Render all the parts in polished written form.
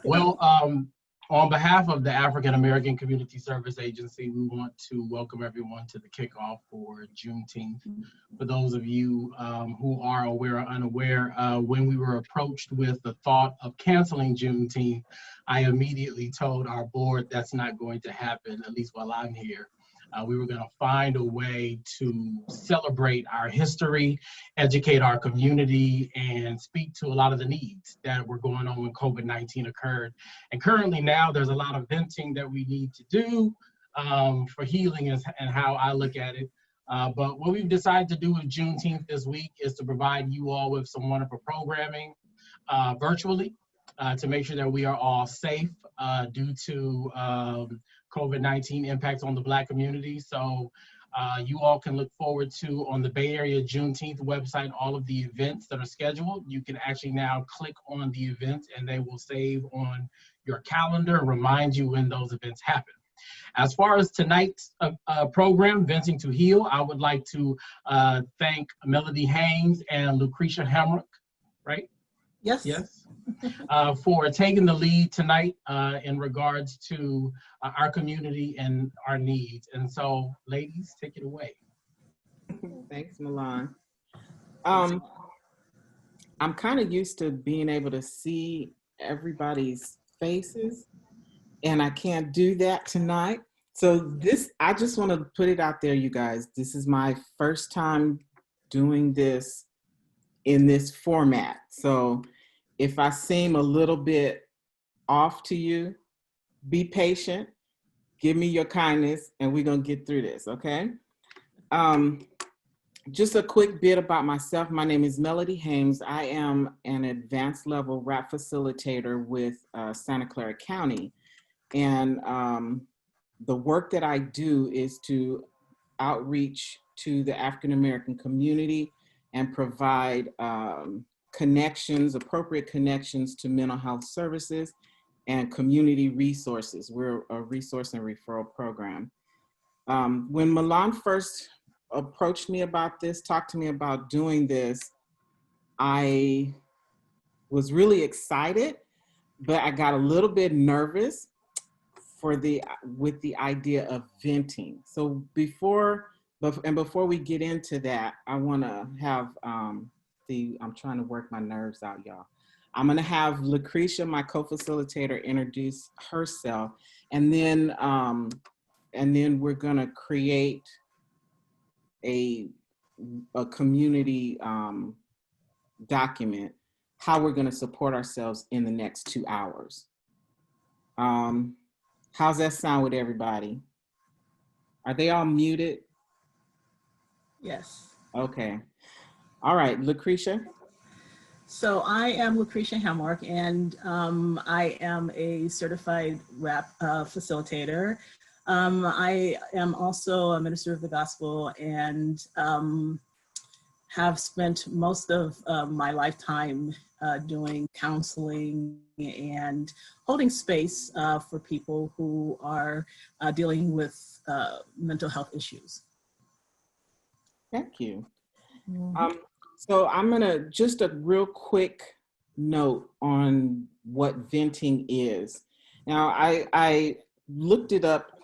Well, on behalf of the African American Community Service Agency, we want to welcome everyone to the kickoff for Juneteenth. For those of you who are aware or unaware, when we were approached with the thought of canceling Juneteenth, I immediately told our board that's not going to happen, at least while I'm here. We were going to find a way to celebrate our history, educate our community, and speak to a lot of the needs that were going on when COVID-19 occurred. And currently now there's a lot of venting that we need to do for healing and how I look at it. But what we've decided to do with Juneteenth this week is to provide you all with some wonderful programming virtually to make sure that we are all safe due to COVID-19 impacts on the Black community. So you all can look forward to, on the Bay Area Juneteenth website, all of the events that are scheduled. You can actually now click on the events and they will save on your calendar and remind you when those events happen. As far as tonight's program, Venting to Heal, I would like to thank Melody Haynes and Lucretia Hamrick, right? Yes. Yes. For taking the lead tonight in regards to our community and our needs. And so, ladies, take it away. Thanks, Milan. I'm kind of used to being able to see everybody's faces, and I can't do that tonight. So I just want to put it out there, you guys. This is my first time doing this in this format. So if I seem a little bit off to you, be patient, give me your kindness, and we're gonna get through this, okay? Just a quick bit about myself. My name is Melody Haynes. I am an advanced level RAP facilitator with Santa Clara County. And the work that I do is to outreach to the African American community and provide appropriate connections to mental health services and community resources. We're a resource and referral program. When Milan first approached me about this, talked to me about doing this, I was really excited, but I got a little bit nervous with the idea of venting. So before we get into that, I want to have I'm trying to work my nerves out, y'all. I'm going to have Lucretia, my co-facilitator, introduce herself, and then we're going to create a community document, how we're going to support ourselves in the next 2 hours. How's that sound with everybody? Are they all muted? Yes. Okay. All right, Lucretia. So I am Lucretia Hamrick, and I am a certified RAP facilitator. I am also a minister of the gospel and have spent most of my lifetime doing counseling and holding space for people who are dealing with mental health issues. Thank you. So I'm gonna, just a real quick note on what venting is. Now, I looked it up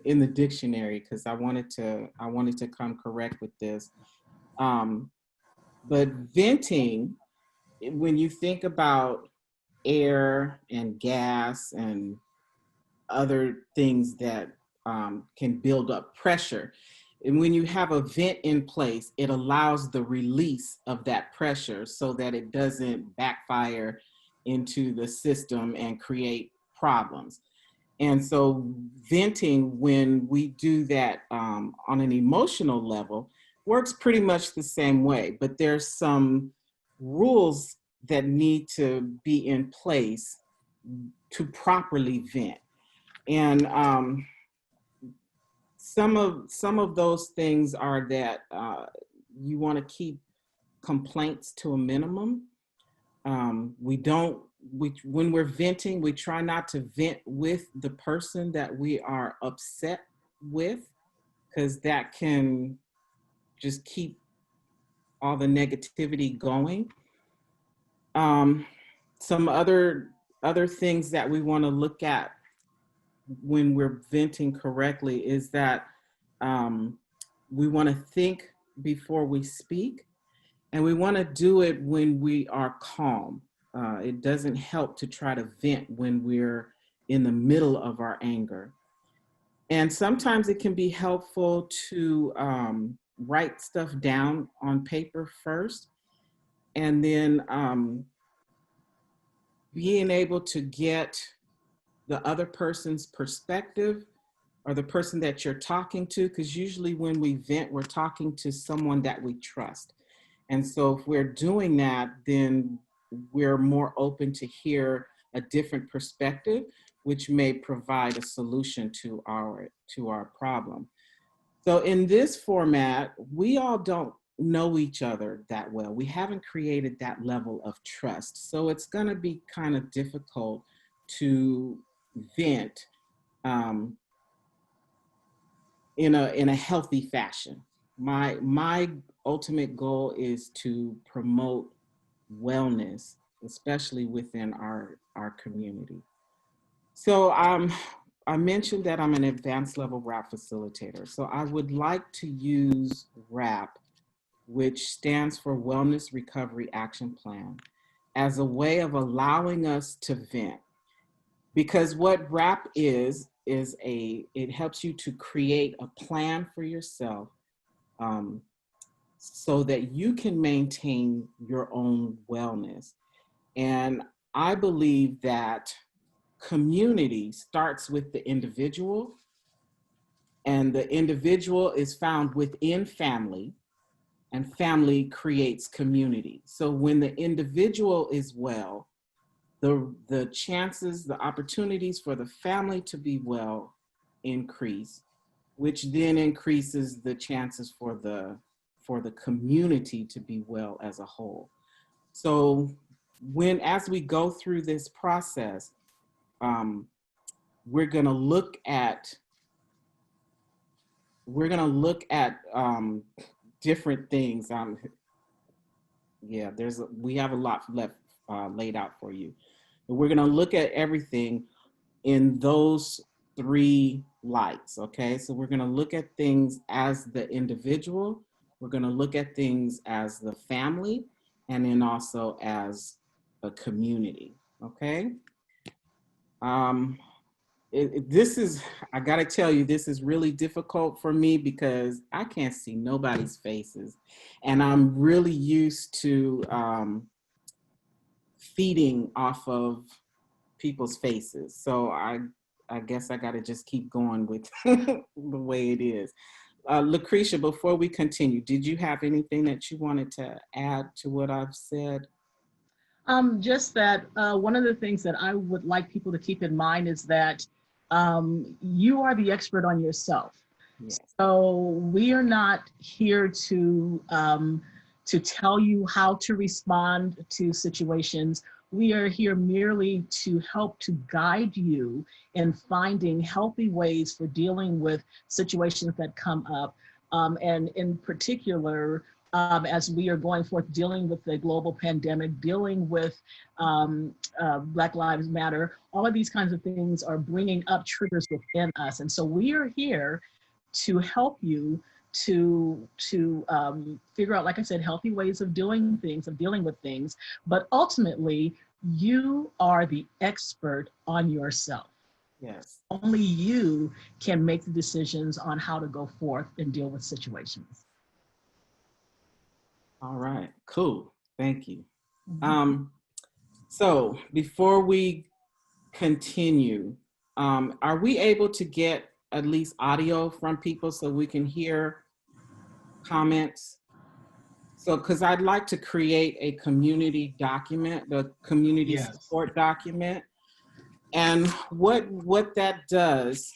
in the dictionary because I wanted to come correct with this. But venting, when you think about air and gas and other things that can build up pressure, and when you have a vent in place, it allows the release of that pressure so that it doesn't backfire into the system and create problems. And so venting, when we do that on an emotional level, works pretty much the same way, but there's some rules that need to be in place to properly vent. And some of those things are that you want to keep complaints to a minimum. When we're venting, we try not to vent with the person that we are upset with, because that can just keep all the negativity going. Some other other things that we want to look at when we're venting correctly is that we want to think before we speak, and we want to do it when we are calm. It doesn't help to try to vent when we're in the middle of our anger. And sometimes it can be helpful to write stuff down on paper first, and then being able to get the other person's perspective or the person that you're talking to, because usually when we vent, we're talking to someone that we trust. And so if we're doing that, then we're more open to hear a different perspective, which may provide a solution to our problem. So in this format, we all don't know each other that well. We haven't created that level of trust. So it's going to be kind of difficult to vent in a healthy fashion. My ultimate goal is to promote wellness, especially within our community. So I mentioned that I'm an advanced level RAP facilitator. So I would like to use RAP, which stands for Wellness Recovery Action Plan, as a way of allowing us to vent. Because what RAP is it helps you to create a plan for yourself so that you can maintain your own wellness. And I believe that community starts with the individual, and the individual is found within family, and family creates community. So when the individual is well, the chances, the opportunities for the family to be well increase, which then increases the chances for the community to be well as a whole. So as we go through this process, we're gonna look at different things. We have a lot left laid out for you. But we're gonna look at everything in those three lights, okay? So we're gonna look at things as the individual, we're gonna look at things as the family, and then also as a community, okay? I gotta tell you, this is really difficult for me because I can't see nobody's faces. And I'm really used to feeding off of people's faces. So I guess I gotta just keep going with the way it is. Lucretia, before we continue, did you have anything that you wanted to add to what I've said? Just that one of the things that I would like people to keep in mind is that you are the expert on yourself. Yes. So we are not here to tell you how to respond to situations. We are here merely to help to guide you in finding healthy ways for dealing with situations that come up. And in particular, as we are going forth dealing with the global pandemic, dealing with Black Lives Matter, all of these kinds of things are bringing up triggers within us. And so we are here to help you to figure out, like I said, healthy ways of doing things, of dealing with things. But ultimately, you are the expert on yourself. Yes. Only you can make the decisions on how to go forth and deal with situations. All right, cool. Thank you. So before we continue, are we able to get at least audio from people so we can hear comments? So, because I'd like to create a community document, the community support document. And what that does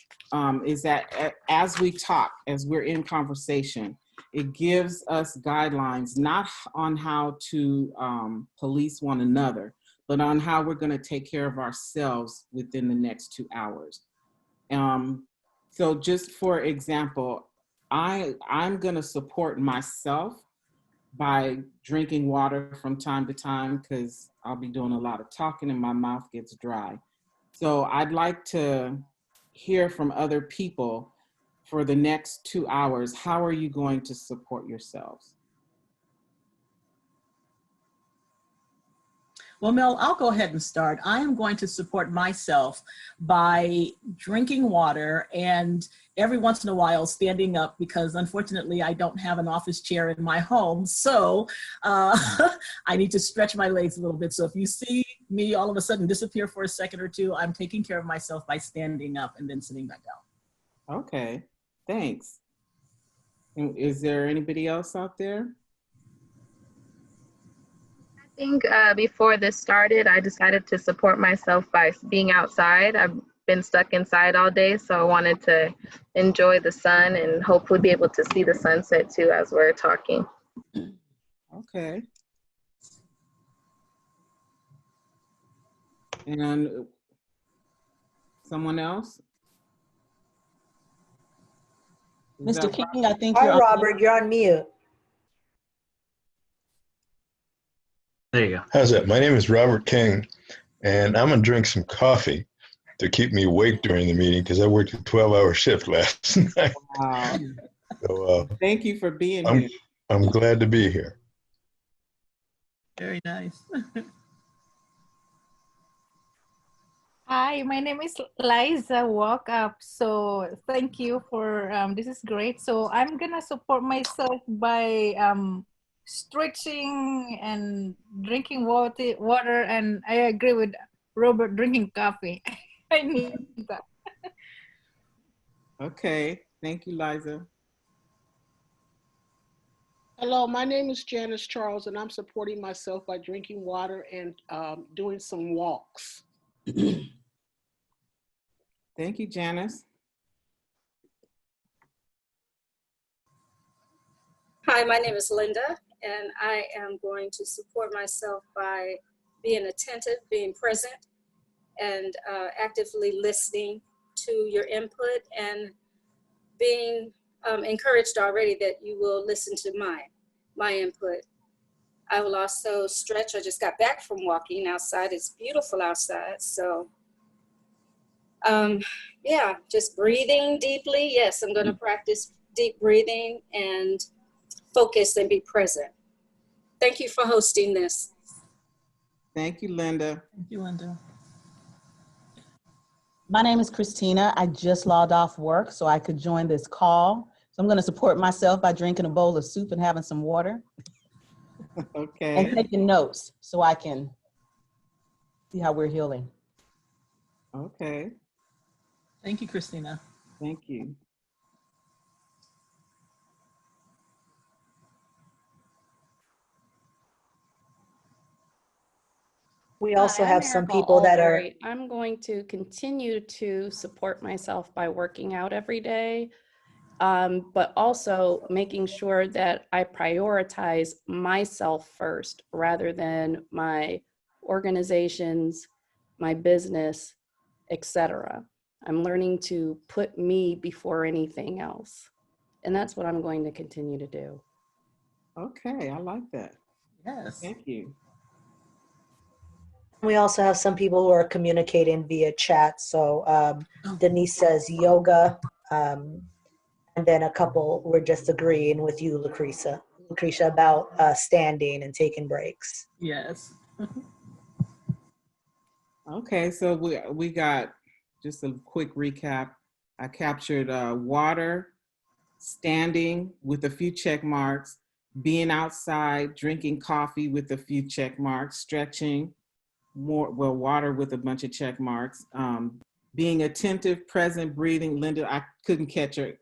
is that as we talk, as we're in conversation, it gives us guidelines, not on how to police one another, but on how we're going to take care of ourselves within the next 2 hours. So just for example, I'm going to support myself by drinking water from time to time because I'll be doing a lot of talking and my mouth gets dry. So I'd like to hear from other people for the next 2 hours. How are you going to support yourselves? Well, Mel, I'll go ahead and start. I am going to support myself by drinking water and every once in a while standing up because unfortunately I don't have an office chair in my home. So I need to stretch my legs a little bit. So if you see me all of a sudden disappear for a second or two, I'm taking care of myself by standing up and then sitting back down. Okay, thanks. And is there anybody else out there? I think before this started, I decided to support myself by being outside. I've been stuck inside all day, so I wanted to enjoy the sun and hopefully be able to see the sunset too as we're talking. Okay. And someone else? Is Mr. that King, I think Hi, you're on Robert, you're on mute. There you go. How's that? My name is Robert King, and I'm gonna drink some coffee to keep me awake during the meeting because I worked a 12-hour shift last night. Wow. So Thank you for being here. I'm glad to be here. Very nice. Hi, my name is Liza Walk Up. So thank you for this is great. So I'm gonna support myself by stretching and drinking water, and I agree with Robert, drinking coffee. I need that. Okay, thank you, Liza. Hello, my name is Janice Charles, and I'm supporting myself by drinking water and doing some walks. Thank you, Janice. Hi, my name is Linda, and I am going to support myself by being attentive, being present, and actively listening to your input and being encouraged already that you will listen to my input. I will also stretch. I just got back from walking outside. It's beautiful outside. So yeah, just breathing deeply. Yes, I'm going to practice deep breathing and focus and be present. Thank you for hosting this. Thank you, Linda. Thank you, Linda. My name is Christina. I just logged off work so I could join this call. So I'm going to support myself by drinking a bowl of soup and having some water. Okay. And taking notes so I can see how we're healing. Okay. Thank you, Christina. Thank you. We also Hi, have I'm some Erica people that are, Albury. I'm going to continue to support myself by working out every day, but also making sure that I prioritize myself first rather than my organizations, my business, etc. I'm learning to put me before anything else. And that's what I'm going to continue to do. Okay, I like that. Yes. Thank you. we also have some people who are communicating via chat. So Denise says yoga, and then a couple were just agreeing with you, Lucretia, about standing and taking breaks. Yes. Okay, so we got just a quick recap. I captured water, standing with a few check marks, being outside, drinking coffee with a few check marks, stretching, water with a bunch of check marks, being attentive, present, breathing. Linda, I couldn't capture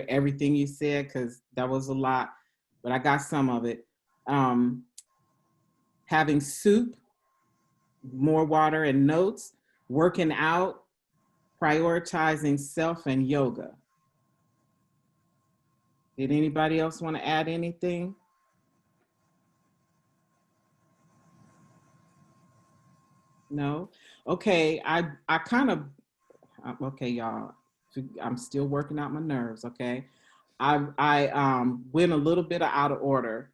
everything you said because that was a lot, but I got some of it. Having soup, more water and notes, working out, prioritizing self, and yoga. Did anybody else want to add anything? No? Okay, I kind of, okay, y'all, I'm still working out my nerves, okay? I went a little bit out of order.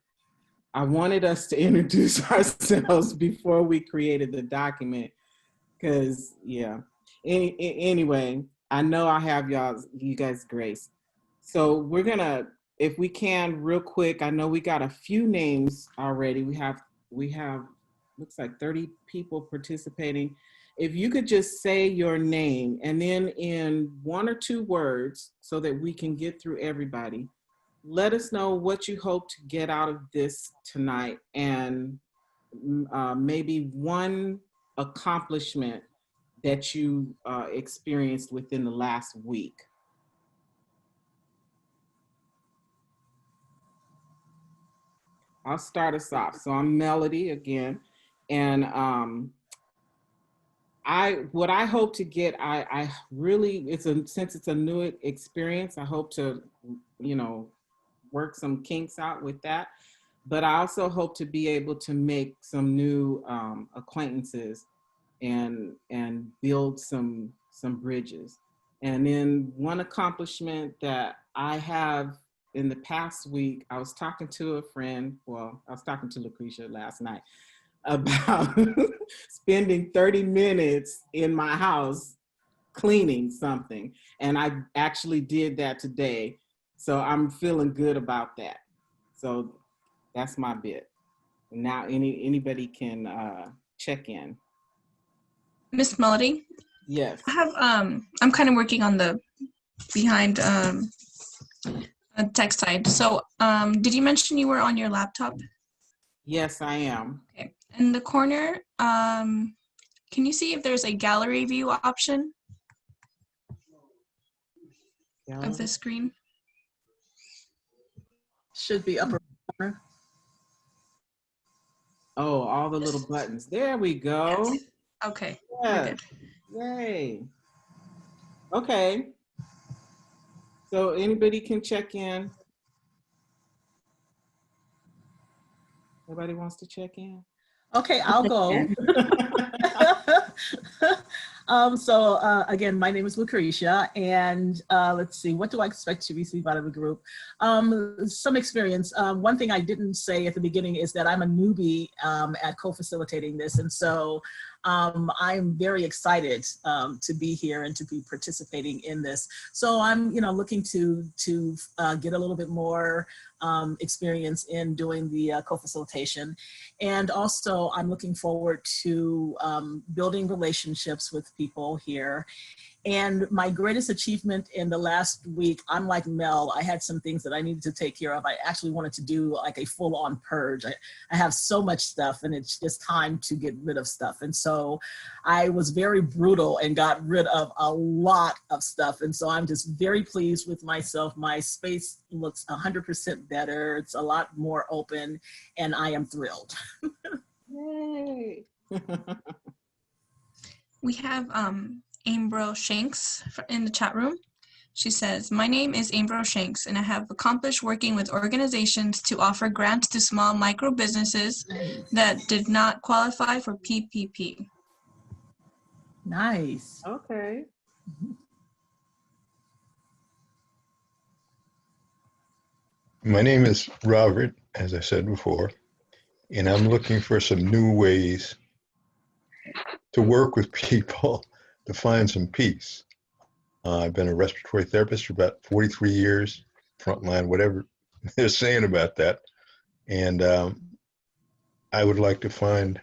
I wanted us to introduce ourselves before we created the document, because yeah. Anyway, I know I have you guys' grace. So we're gonna, if we can, real quick. I know we got a few names already. We have looks like 30 people participating. If you could just say your name and then in 1 or 2 words so that we can get through everybody, let us know what you hope to get out of this tonight, and maybe one accomplishment that you experienced within the last week. I'll start us off. So I'm Melody again, and what I hope to get, I really, since it's a new experience, I hope to, work some kinks out with that. But I also hope to be able to make some new acquaintances and build some bridges. And then one accomplishment that I have in the past week, I was talking to a friend, well, I was talking to Lucretia last night about spending 30 minutes in my house cleaning something. And I actually did that today. So I'm feeling good about that. So that's my bit. Now anybody can check in. Miss Melody? Yes. I have I'm kind of working on the behind tech side. So did you mention you were on your laptop? Yes, I am. Okay. In the corner, can you see if there's a gallery view option of the screen? Should be upper corner. Oh, all the little buttons. There we go. Yes. Okay. Yes. Yay. Okay. So anybody can check in. Nobody wants to check in? Okay, I'll go. Again, my name is Lucretia, and let's see, what do I expect to receive out of the group? Some experience. One thing I didn't say at the beginning is that I'm a newbie at co-facilitating this, and so I'm very excited to be here and to be participating in this. So I'm, looking to get a little bit more experience in doing the co-facilitation. And also I'm looking forward to building relationships with people here. And my greatest achievement in the last week, I'm like Mel, I had some things that I needed to take care of. I actually wanted to do like a full-on purge. I have so much stuff and it's just time to get rid of stuff. And so I was very brutal and got rid of a lot of stuff. And so I'm just very pleased with myself. My space looks 100% better. It's a lot more open and I am thrilled. Yay. We have Ambro Shanks in the chat room. She says, my name is Ambro Shanks and I have accomplished working with organizations to offer grants to small micro businesses that did not qualify for PPP. Nice. Okay. My name is Robert, as I said before, and I'm looking for some new ways to work with people to find some peace. I've been a respiratory therapist for about 43 years, frontline, whatever they're saying about that. And I would like to find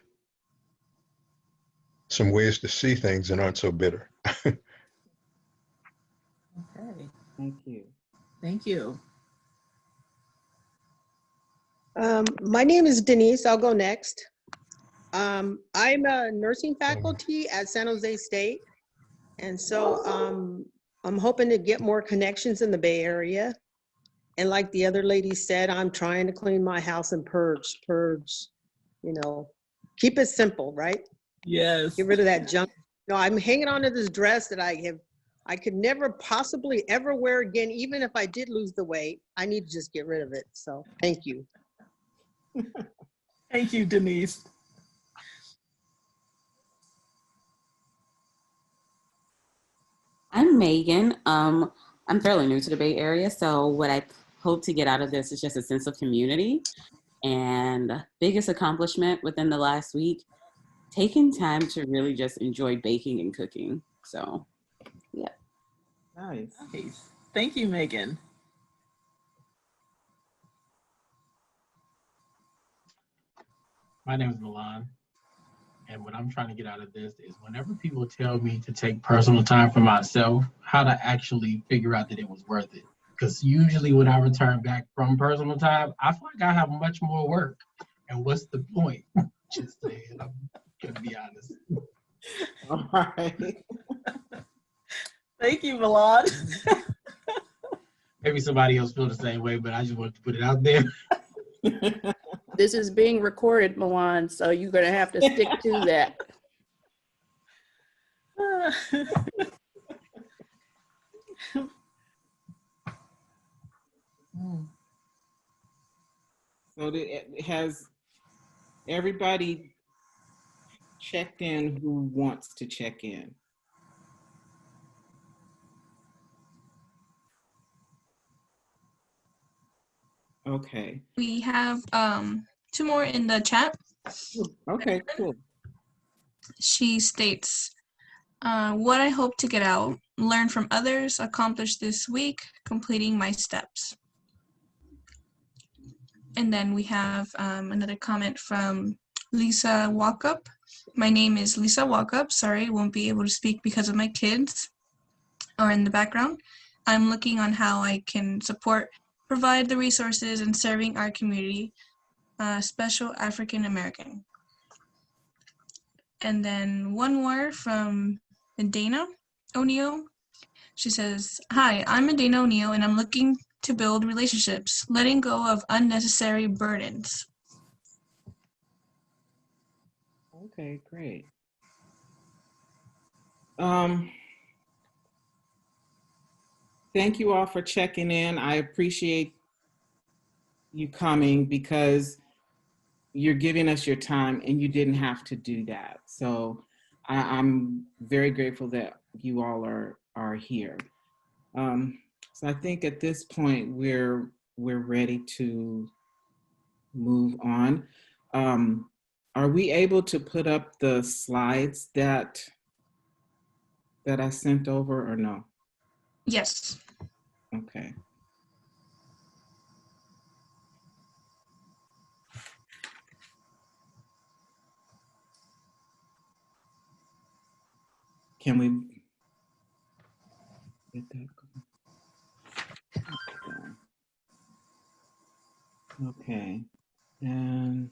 some ways to see things that aren't so bitter. Okay. Thank you. Thank you. My name is Denise. I'll go next. I'm a nursing faculty at San Jose State. And so I'm hoping to get more connections in the Bay Area. And like the other lady said, I'm trying to clean my house and purge, keep it simple, right? Yes. Get rid of that junk. I'm hanging on to this dress that I could never possibly ever wear again, even if I did lose the weight. I need to just get rid of it. So thank you. Thank you, Denise. I'm Megan. I'm fairly new to the Bay Area, so what I hope to get out of this is just a sense of community. And biggest accomplishment within the last week, taking time to really just enjoy baking and cooking. So, yeah. Nice. Nice. Thank you, Megan. My name is Milan, and what I'm trying to get out of this is whenever people tell me to take personal time for myself, how to actually figure out that it was worth it. Because usually when I return back from personal time, I feel like I have much more work. And what's the point? Just saying, I'm gonna be honest. All right. Thank you, Milan. Maybe somebody else feel the same way, but I just wanted to put it out there. This is being recorded, Milan, so you're going to have to stick to that. So has everybody checked in who wants to check in? Okay. We have 2 more in the chat. Okay, cool. She states, what I hope to get out, learn from others, accomplish this week, completing my steps. And then we have another comment from Lisa Walkup. My name is Lisa Walkup. Sorry, won't be able to speak because of my kids are in the background. I'm looking on how I can provide the resources and serving our community, special African American. And then one more from Dana O'Neill. She says, hi, I'm Dana O'Neill and I'm looking to build relationships, letting go of unnecessary burdens. Okay, great. Thank you all for checking in. I appreciate you coming because you're giving us your time and you didn't have to do that. So I'm very grateful that you all are here. So I think at this point we're ready to move on. Are we able to put up the slides that I sent over or no? Yes. Okay. Can we get that going? Okay. And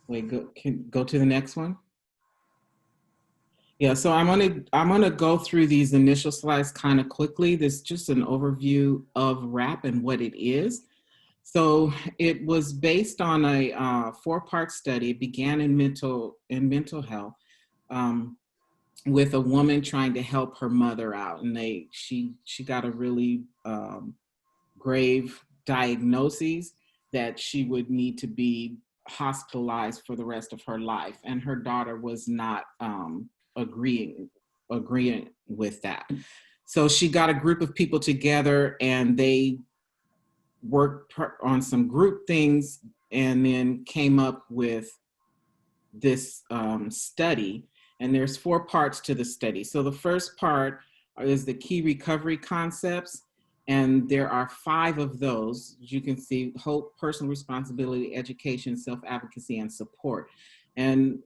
wait, go to the next one. Yeah, so I'm gonna go through these initial slides kind of quickly. This is just an overview of RAP and what it is. So it was based on a 4-part study. It began in mental health with a woman trying to help her mother out, and she got a really grave diagnosis that she would need to be hospitalized for the rest of her life, and her daughter was not agreeing with that. So she got a group of people together and they worked on some group things and then came up with this study. And there's 4 parts to the study. So the first part is the key recovery concepts. And there are 5 of those. As you can see: hope, personal responsibility, education, self-advocacy, and support. And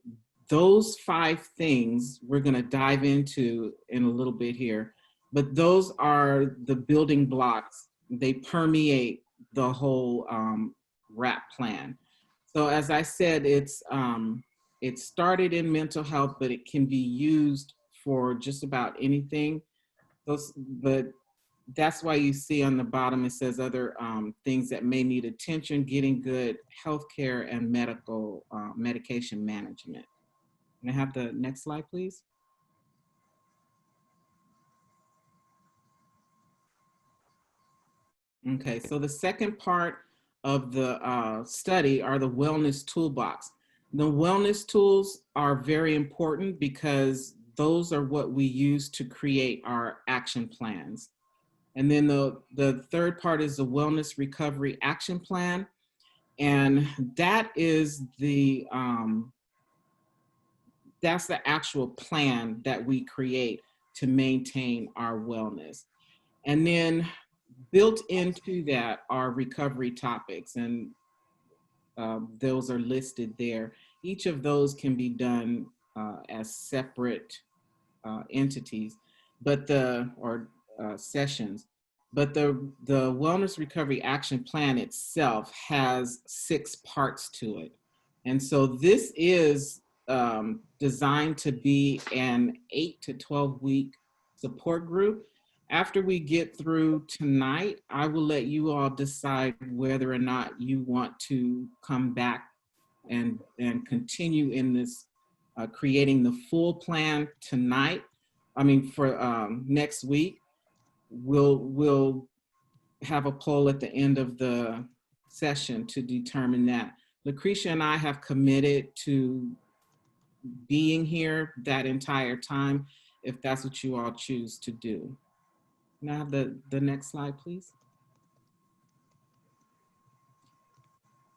those 5 things we're going to dive into in a little bit here. But those are the building blocks. They permeate the whole RAP plan. So as I said, it started in mental health, but it can be used for just about anything. But that's why you see on the bottom, it says other things that may need attention, getting good healthcare and medication management. Can I have the next slide, please? Okay, so the second part of the study are the wellness toolbox. The wellness tools are very important because those are what we use to create our action plans. And then the third part is the wellness recovery action plan. And that is that's the actual plan that we create to maintain our wellness. And then built into that are recovery topics, and those are listed there. Each of those can be done as separate entities, but sessions. But the Wellness Recovery Action Plan itself has 6 parts to it. And so this is designed to be an 8 to 12 week support group. After we get through tonight, I will let you all decide whether or not you want to come back and continue in this creating the full plan tonight. I mean, for next week, we'll have a poll at the end of the session to determine that. Lucretia and I have committed to being here that entire time, if that's what you all choose to do. Can I have the next slide, please?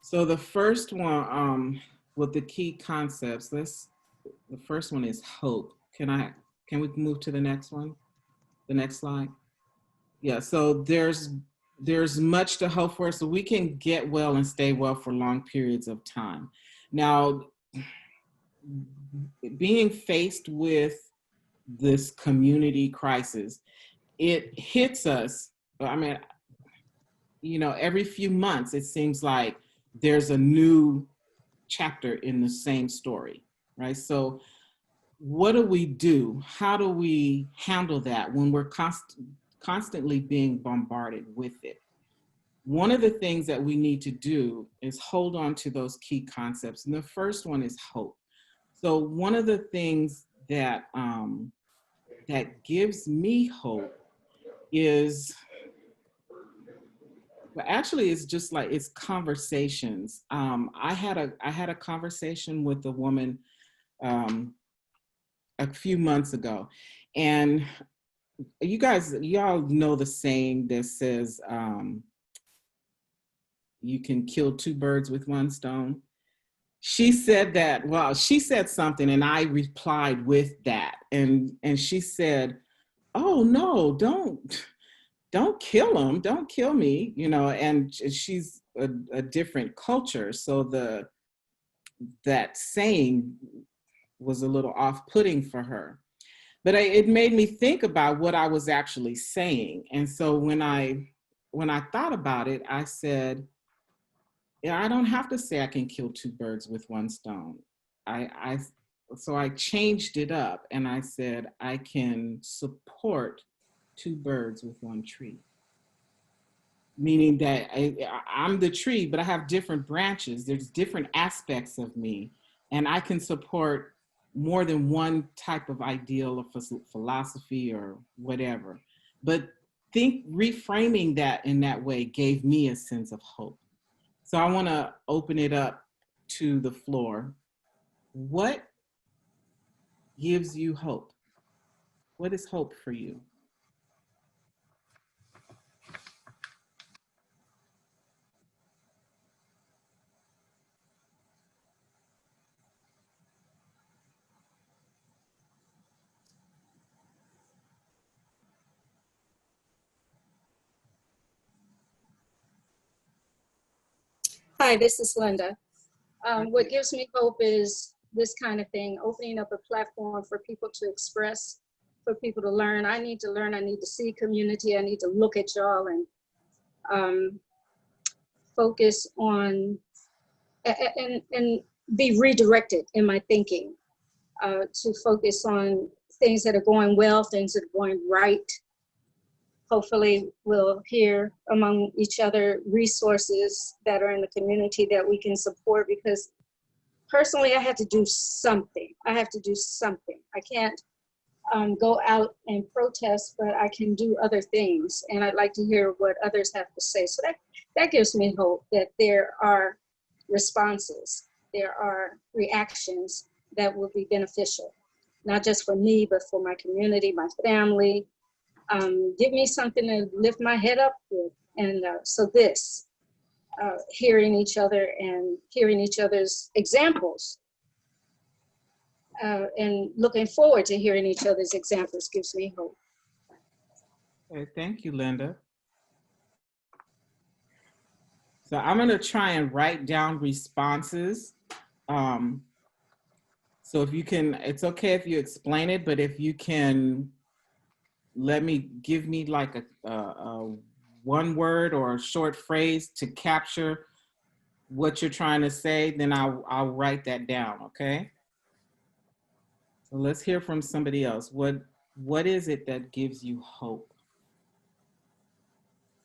So the first one with the key concepts, the first one is hope. Can we move to the next one? The next slide? Yeah, so there's much to hope for, so we can get well and stay well for long periods of time. Now, being faced with this community crisis, it hits us, I mean, you know, every few months, it seems like there's a new chapter in the same story, right? So what do we do? How do we handle that when we're constantly being bombarded with it? One of the things that we need to do is hold on to those key concepts. And the first one is hope. So one of the things that, that gives me hope is, well, actually, it's just like, it's conversations. I had a conversation with a woman a few months ago, and y'all know the saying that says, you can kill 2 birds with 1 stone. She said that, well, she said something and I replied with that. And she said, oh no, don't kill him, don't kill me, you know, and she's a different culture. So that saying was a little off-putting for her. But it made me think about what I was actually saying. And so when I thought about it, I said, yeah, I don't have to say I can kill 2 birds with 1 stone. So I changed it up and I said, I can support 2 birds with 1 tree. Meaning that I'm the tree, but I have different branches. There's different aspects of me, and I can support more than one type of ideal of philosophy or whatever. But reframing that in that way gave me a sense of hope. So I want to open it up to the floor. What gives you hope? What is hope for you? Hi, this is Linda. What gives me hope is this kind of thing, opening up a platform for people to express, for people to learn. I need to learn, I need to see community, I need to look at y'all and focus on, and be redirected in my thinking, to focus on things that are going well, things that are going right. Hopefully we'll hear among each other resources that are in the community that we can support, because personally I have to do something. I have to do something. I can't go out and protest, but I can do other things. And I'd like to hear what others have to say. So that gives me hope that there are responses, there are reactions that will be beneficial, not just for me, but for my community, my family. Give me something to lift my head up with. And so this, hearing each other and hearing each other's examples. And looking forward to hearing each other's examples gives me hope. Okay, thank you, Linda. So I'm going to try and write down responses. So if you can, it's okay if you explain it, but if you can give me like a one word or a short phrase to capture what you're trying to say, then I'll write that down, okay? So let's hear from somebody else. What is it that gives you hope?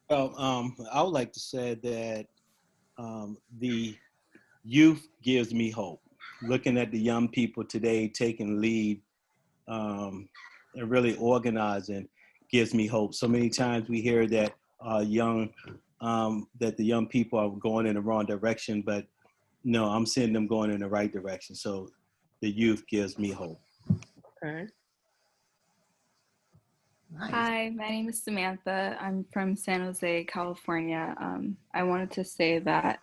Well, I would like to say that the youth gives me hope. Looking at the young people today taking lead and really organizing gives me hope. So many times we hear that that the young people are going in the wrong direction, but no, I'm seeing them going in the right direction. So the youth gives me hope. Okay. Nice. Hi, my name is Samantha. I'm from San Jose, California. I wanted to say that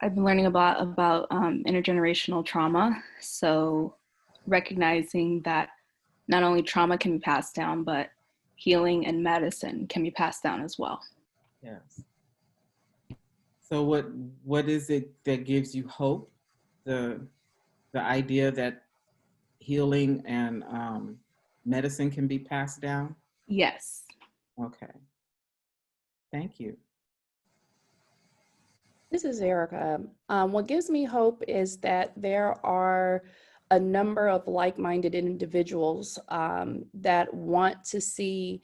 I've been learning a lot about intergenerational trauma. So recognizing that not only trauma can be passed down, but healing and medicine can be passed down as well. Yes. So what is it that gives you hope? The idea that healing and medicine can be passed down? Yes. Okay. Thank you. This is Erica. What gives me hope is that there are a number of like-minded individuals that want to see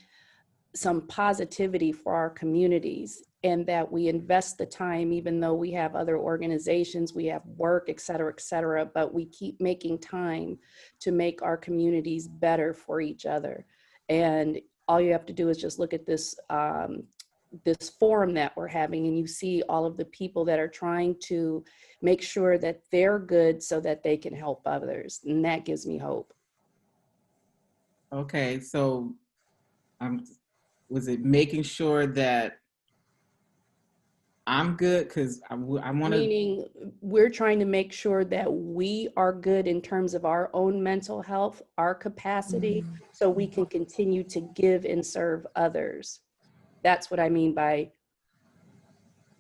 some positivity for our communities, and that we invest the time, even though we have other organizations, we have work, et cetera, but we keep making time to make our communities better for each other. And all you have to do is just look at this this forum that we're having, and you see all of the people that are trying to make sure that they're good so that they can help others. And that gives me hope. Okay, so was it making sure that I'm good? Because I want to. Meaning, we're trying to make sure that we are good in terms of our own mental health, our capacity, so we can continue to give and serve others. That's what I mean by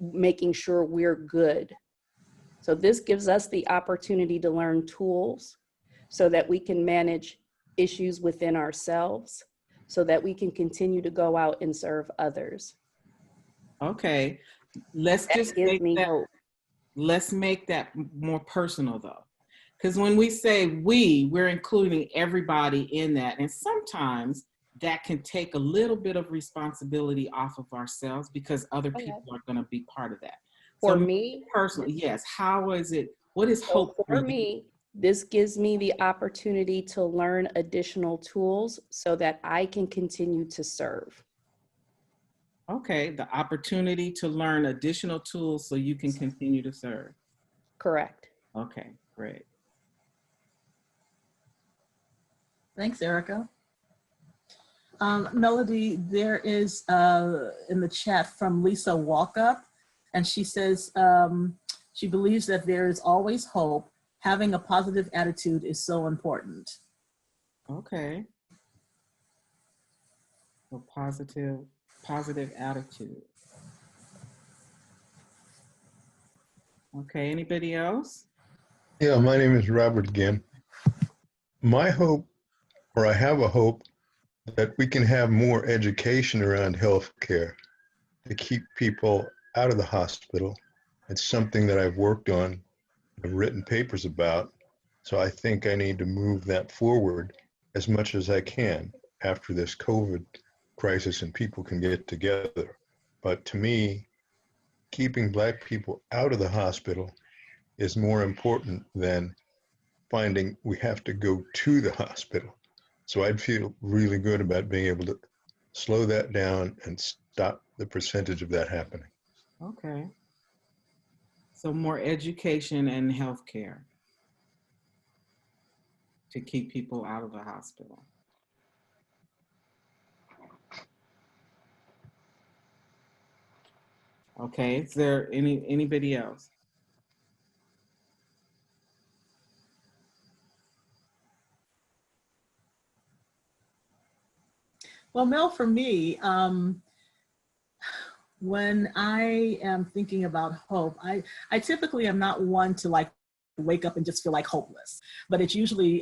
making sure we're good. So this gives us the opportunity to learn tools so that we can manage issues within ourselves, so that we can continue to go out and serve others. Okay, let's just let's make that more personal though. Because when we say we're including everybody in that. And sometimes that can take a little bit of responsibility off of ourselves because other people are going to be part of that. For so me, personally, yes. How is it? What is hope for me? This gives me the opportunity to learn additional tools so that I can continue to serve. Okay, the opportunity to learn additional tools so you can continue to serve. Correct. Okay, great. Thanks, Erica. Melody, there is in the chat from Lisa Walkup, and she says she believes that there is always hope. Having a positive attitude is so important. Okay. So positive attitude. Okay, anybody else? Yeah, my name is Robert again. My hope, or I have a hope, that we can have more education around healthcare to keep people out of the hospital. It's something that I've worked on, I've written papers about, so I think I need to move that forward as much as I can after this COVID crisis and people can get together. But to me, keeping Black people out of the hospital is more important than finding we have to go to the hospital. So I'd feel really good about being able to slow that down and stop the percentage of that happening. Okay. So more education and healthcare to keep people out of the hospital. Okay, is there anybody else? Well, Mel, for me, when I am thinking about hope, I typically am not one to like wake up and just feel like hopeless, but it's usually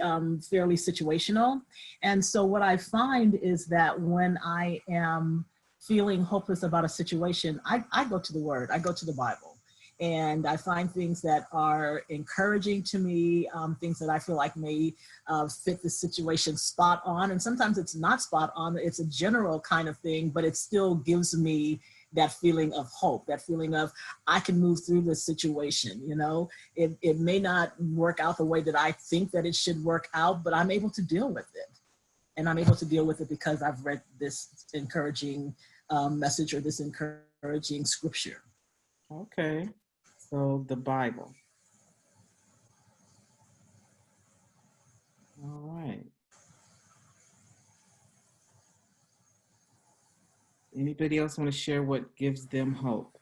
fairly situational. And so what I find is that when I am feeling hopeless about a situation, I go to the Word, I go to the Bible. And I find things that are encouraging to me, things that I feel like may fit the situation spot on. And sometimes it's not spot on, it's a general kind of thing, but it still gives me that feeling of hope, that feeling of I can move through this situation. You know, it may not work out the way that I think that it should work out, but I'm able to deal with it. And I'm able to deal with it because I've read this encouraging message or this encouraging scripture. Okay, so the Bible. All right. Anybody else want to share what gives them hope?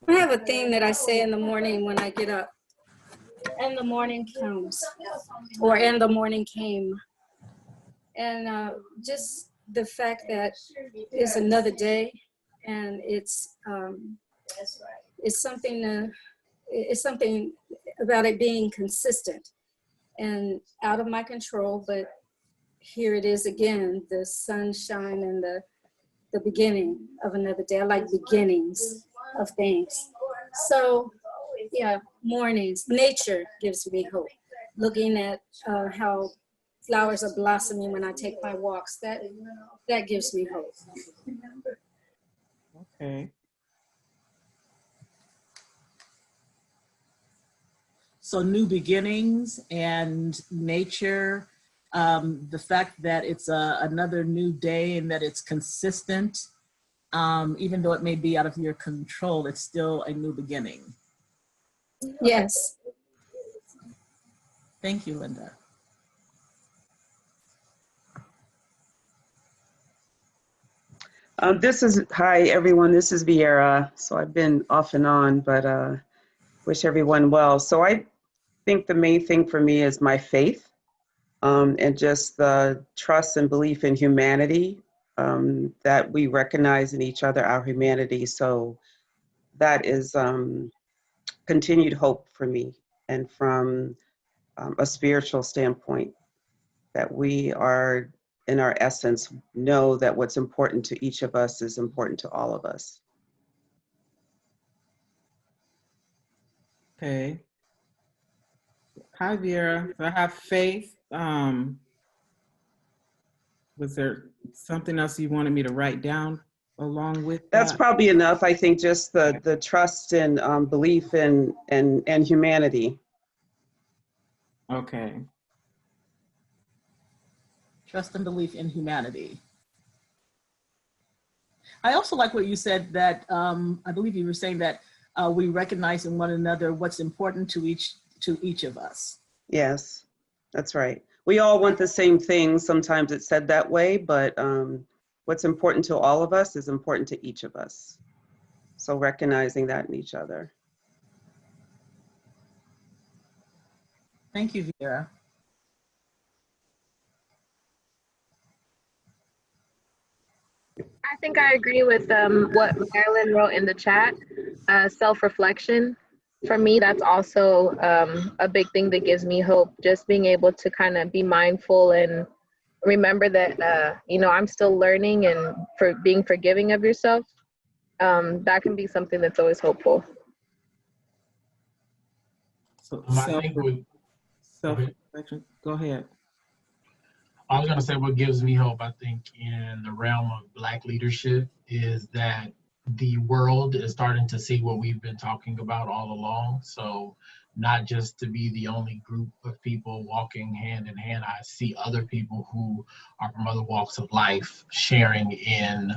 I have a thing that I say in the morning when I get up. And the morning comes, or and the morning came. And just the fact that it's another day, and it's something about it being consistent and out of my control, but here it is again, the sunshine and the beginning of another day. I like beginnings of things. So yeah, mornings, nature gives me hope. Looking at how flowers are blossoming when I take my walks, that gives me hope. Okay. So new beginnings and nature, the fact that it's another new day and that it's consistent, even though it may be out of your control, it's still a new beginning. Yes. Thank you, Linda. Hi everyone, this is Vieira. So I've been off and on, but wish everyone well. So I think the main thing for me is my faith and just the trust and belief in humanity, that we recognize in each other our humanity. So that is continued hope for me, and from a spiritual standpoint, that we are in our essence know that what's important to each of us is important to all of us. Okay. Hi, Vera. So I have faith. Was there something else you wanted me to write down along with that? That's probably enough. I think just the trust and belief in humanity. Okay. Trust and belief in humanity. I also like what you said that, I believe you were saying that we recognize in one another what's important to each of us. Yes, that's right. We all want the same thing. Sometimes it's said that way, but what's important to all of us is important to each of us. So recognizing that in each other. Thank you, Vera. I think I agree with what Marilyn wrote in the chat. Self-reflection. For me, that's also a big thing that gives me hope. Just being able to kind of be mindful and remember that, I'm still learning, and for being forgiving of yourself, that can be something that's always hopeful. So self-reflection. Go ahead. I was going to say what gives me hope, I think, in the realm of Black leadership is that the world is starting to see what we've been talking about all along. So not just to be the only group of people walking hand in hand, I see other people who are from other walks of life sharing in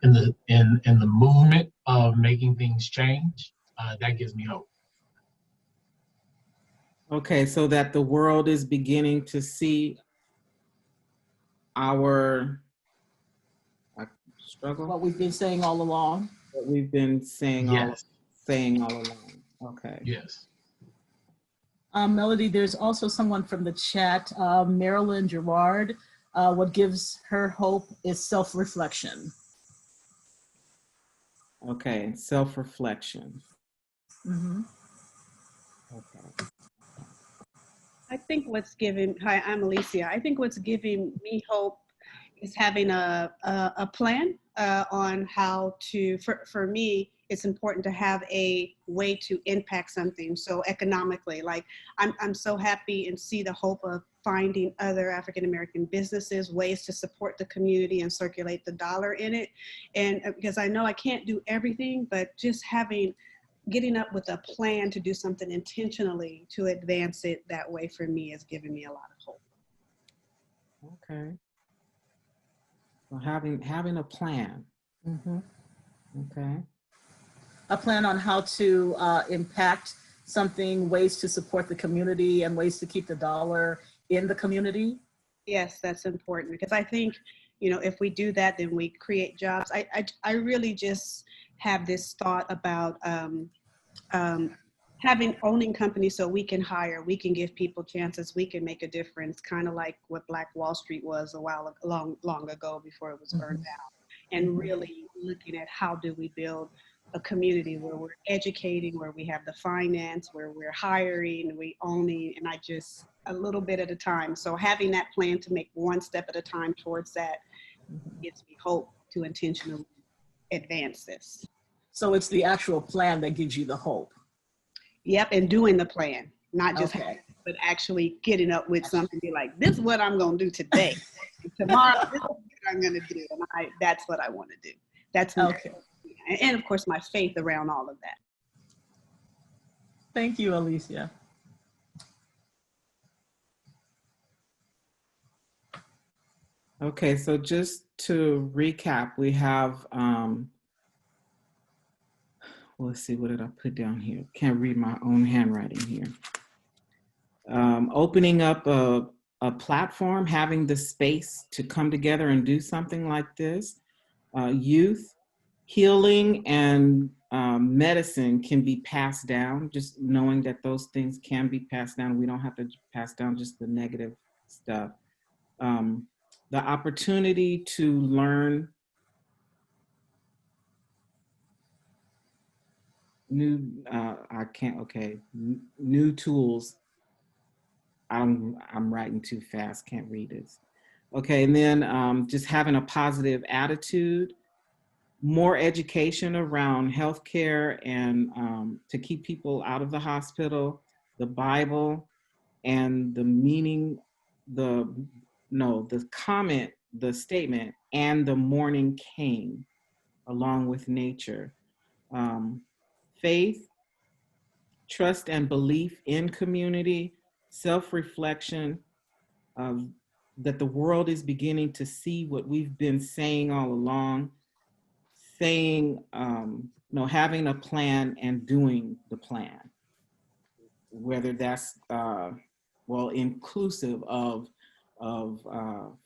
the movement of making things change. That gives me hope. Okay, so that the world is beginning to see our Struggle? What we've been saying all along. What we've been saying Yes. all along. Okay. Yes. Melody, there's also someone from the chat, Marilyn Gerard. What gives her hope is self-reflection. Okay, self-reflection. Mm-hmm. Okay. I think what's giving, hi, I'm Alicia. I think what's giving me hope is having a plan on how to, for me, it's important to have a way to impact something. So economically, like I'm so happy and see the hope of finding other African-American businesses, ways to support the community and circulate the dollar in it. And because I know I can't do everything, but just getting up with a plan to do something intentionally to advance it that way for me is giving me a lot of hope. Okay. So having a plan. Mm-hmm. Okay. A plan on how to impact something, ways to support the community and ways to keep the dollar in the community. Yes, that's important because I think, you know, if we do that, then we create jobs. I really just have this thought about owning companies so we can hire, we can give people chances, we can make a difference, kind of like what Black Wall Street was long ago before it was burned down. And really looking at how do we build a community where we're educating, where we have the finance, where we're hiring, we owning, and a little bit at a time. So having that plan to make one step at a time towards that gives me hope to intentionally advance this. So it's the actual plan that gives you the hope. Yep, and doing the plan, not just okay. but actually getting up with something, be like, this is what I'm gonna do today. And tomorrow, this is what I'm gonna do. And that's what I wanna do. That's okay. And of course, my faith around all of that. Thank you, Alicia. Okay, so just to recap, we have, let's see, what did I put down here? Can't read my own handwriting here. Opening up a platform, having the space to come together and do something like this. Youth, healing and medicine can be passed down, just knowing that those things can be passed down. We don't have to pass down just the negative stuff. The opportunity to learn new tools. I'm writing too fast, can't read this. Okay, and then just having a positive attitude, more education around healthcare and to keep people out of the hospital, the Bible, and the meaning, the statement, and the morning came along with nature. Faith, trust and belief in community, self-reflection, that the world is beginning to see what we've been saying all along, saying, having a plan and doing the plan, whether that's, inclusive of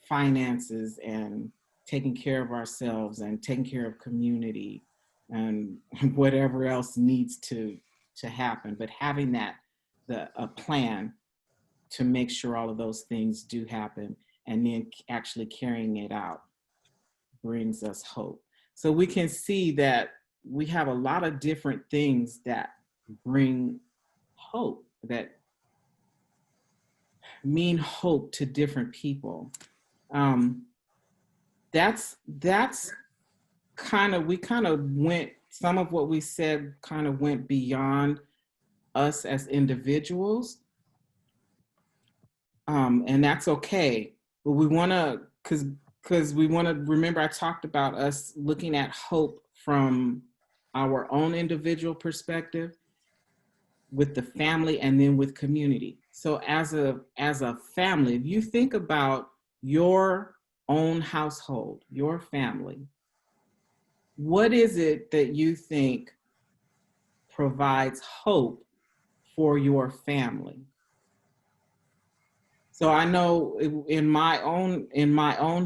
finances and taking care of ourselves and taking care of community and whatever else needs to happen, but having a plan to make sure all of those things do happen and then actually carrying it out brings us hope. So we can see that we have a lot of different things that bring hope, that mean hope to different people. That's some of what we said kind of went beyond us as individuals. And that's okay, but we wanna, because we wanna remember I talked about us looking at hope from our own individual perspective, with the family, and then with community. So as a family, if you think about your own household, your family, what is it that you think provides hope for your family? So I know in my own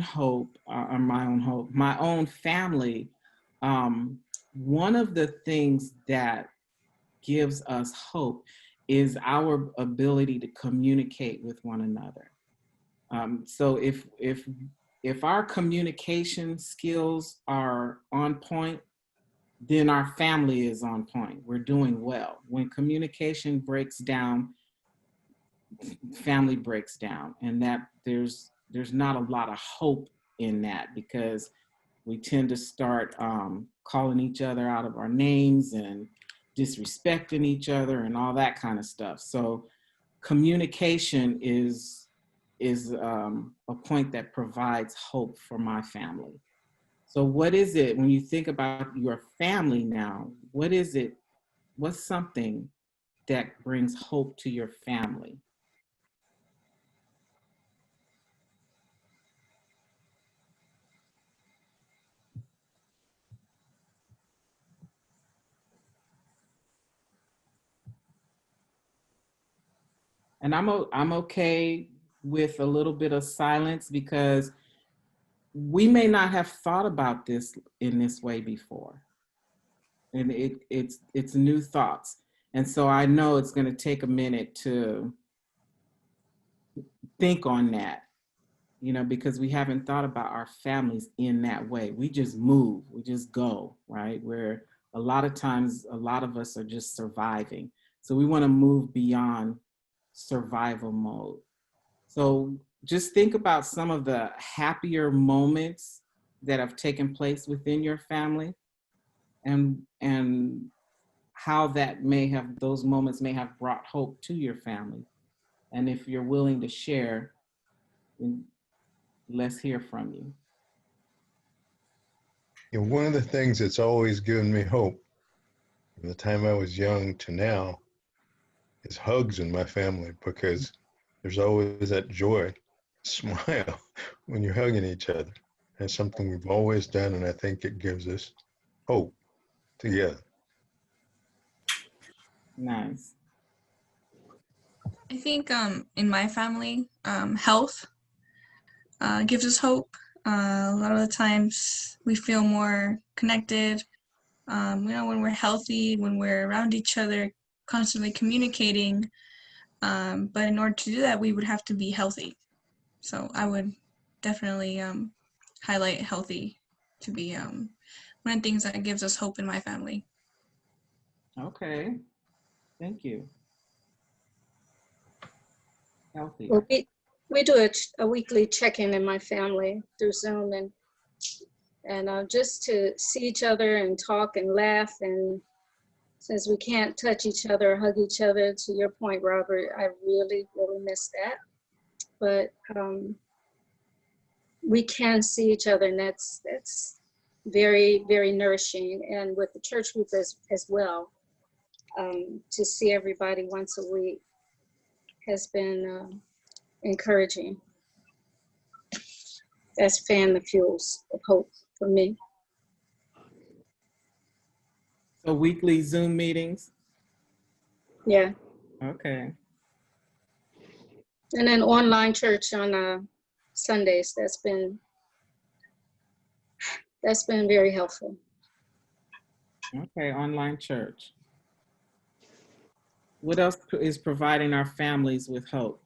hope, my own family, one of the things that gives us hope is our ability to communicate with one another. So if our communication skills are on point, then our family is on point. We're doing well. When communication breaks down, family breaks down, and that there's not a lot of hope in that, because we tend to start calling each other out of our names and disrespecting each other and all that kind of stuff. So communication is a point that provides hope for my family. So what is it, when you think about your family now, what's something that brings hope to your family? And I'm okay with a little bit of silence, because we may not have thought about this in this way before. And it's new thoughts. And so I know it's going to take a minute to think on that, because we haven't thought about our families in that way. We just move, we just go, right? Where a lot of times, a lot of us are just surviving. So we want to move beyond survival mode. So just think about some of the happier moments that have taken place within your family, and how those moments may have brought hope to your family. And if you're willing to share, let's hear from you. One of the things that's always given me hope from the time I was young to now is hugs in my family, because there's always that joy, smile when you're hugging each other. That's something we've always done, and I think it gives us hope together. Nice. I think in my family, health gives us hope. A lot of the times we feel more connected, when we're healthy, when we're around each other, constantly communicating. But in order to do that, we would have to be healthy. So I would definitely highlight healthy to be one of the things that gives us hope in my family. Okay, thank you. Healthy. Well, we do a weekly check-in in my family through Zoom, and just to see each other and talk and laugh. And since we can't touch each other, hug each other, to your point, Robert, I really, really miss that. But we can see each other, and that's very, very nourishing. And with the church group as well, to see everybody once a week has been encouraging. That's fanned the fuels of hope for me. So weekly Zoom meetings? Yeah. Okay. And then online church on Sundays. That's been very helpful. Okay, online church. What else is providing our families with hope?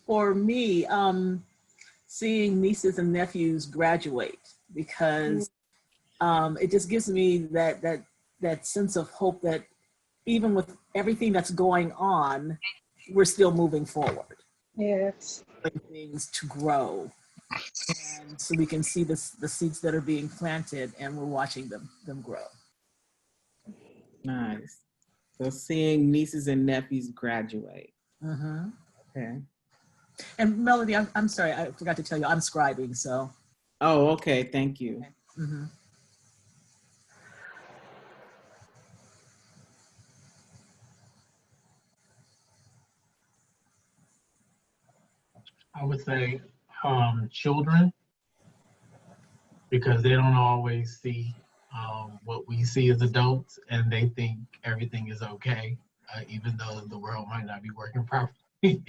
For me, seeing nieces and nephews graduate, because it just gives me that sense of hope that even with everything that's going on, we're still moving forward. Yes. Things to grow, and so we can see the seeds that are being planted, and we're watching them grow. Nice. So seeing nieces and nephews graduate. Mm-hmm. Okay. And Melody, I'm sorry, I forgot to tell you, I'm scribing, so. Oh, okay, thank you. Mm-hmm. I would say children, because they don't always see what we see as adults, and they think everything is okay. even though the world might not be working properly.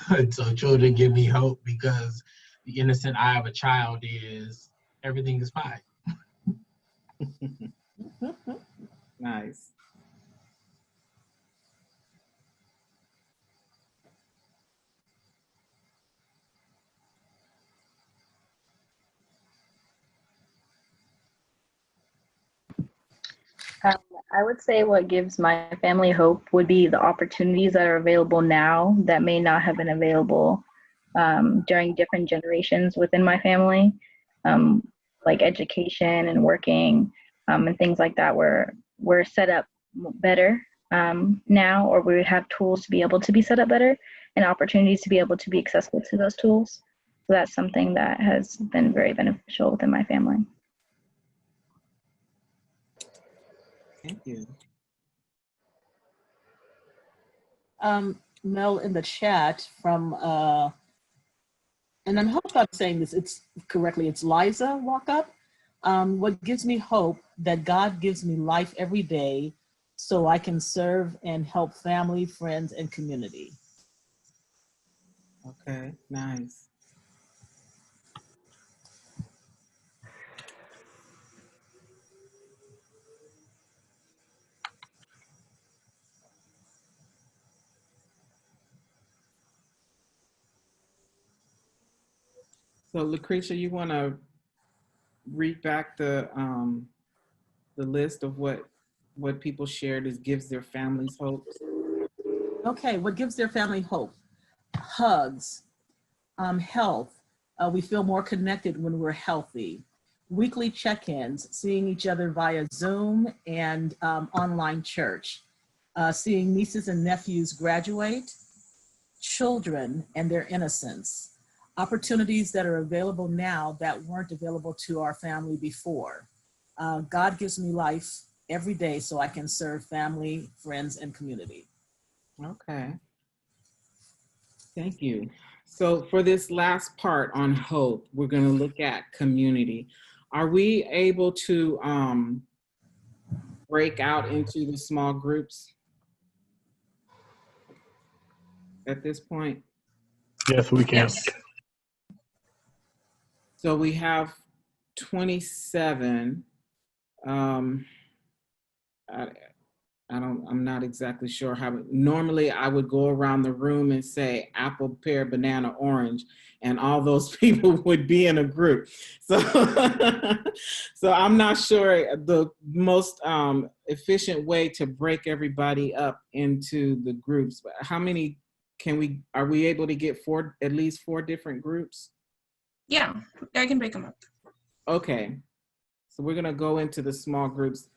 And so children give me hope, because the innocent eye of a child is everything is fine. Nice. I would say what gives my family hope would be the opportunities that are available now that may not have been available during different generations within my family, like education and working and things like that, where we're set up better now, or we have tools to be able to be set up better and opportunities to be able to be accessible to those tools. So that's something that has been very beneficial within my family. Thank you. Mel, in the chat from, and I hope I'm saying this correctly, it's Liza Walk Up. What gives me hope that God gives me life every day so I can serve and help family, friends, and community. Okay, nice. So Lucretia, you want to read back the list of what people shared as gives their families hope? Okay, what gives their family hope? Hugs, health. We feel more connected when we're healthy. Weekly check-ins, seeing each other via Zoom and online church. Seeing nieces and nephews graduate. Children and their innocence. Opportunities that are available now that weren't available to our family before. God gives me life every day so I can serve family, friends, and community. Okay. Thank you. So for this last part on hope, we're going to look at community. Are we able to break out into the small groups at this point? Yes, we can. Yes. So we have 27. I'm not exactly sure how. Normally I would go around the room and say apple, pear, banana, orange, and all those people would be in a group. So, so I'm not sure the most efficient way to break everybody up into the groups. But how many are we able to get at least four different groups? Yeah, I can break them up. Okay, so we're gonna go into the small groups.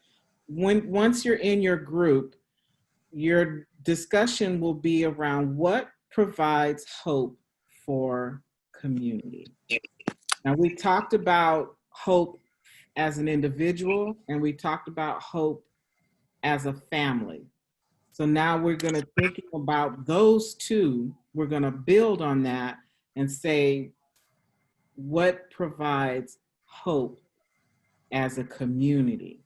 Once you're in your group, your discussion will be around what provides hope for community. Now, we talked about hope as an individual, and we talked about hope as a family. So now we're going to think about those two. We're going to build on that and say what provides hope as a community.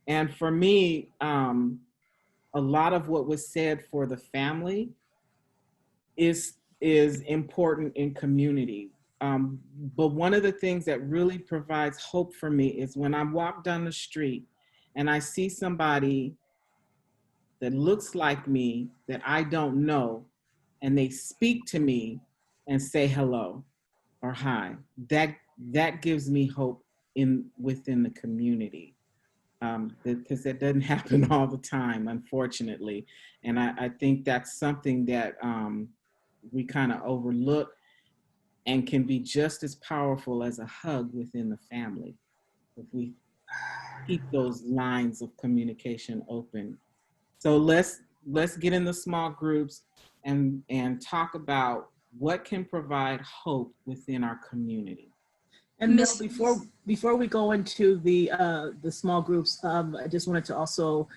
And for me, a lot of what was said for the family is important in community. But one of the things that really provides hope for me is when I walk down the street and I see somebody that looks like me that I don't know, and they speak to me and say hello or hi. That gives me hope within the community. Because that doesn't happen all the time, unfortunately. And I think that's something that we kind of overlook and can be just as powerful as a hug within the family if we keep those lines of communication open. So let's get in the small groups and talk about what can provide hope within our community. And Mel, before we go into the small groups, I just wanted to also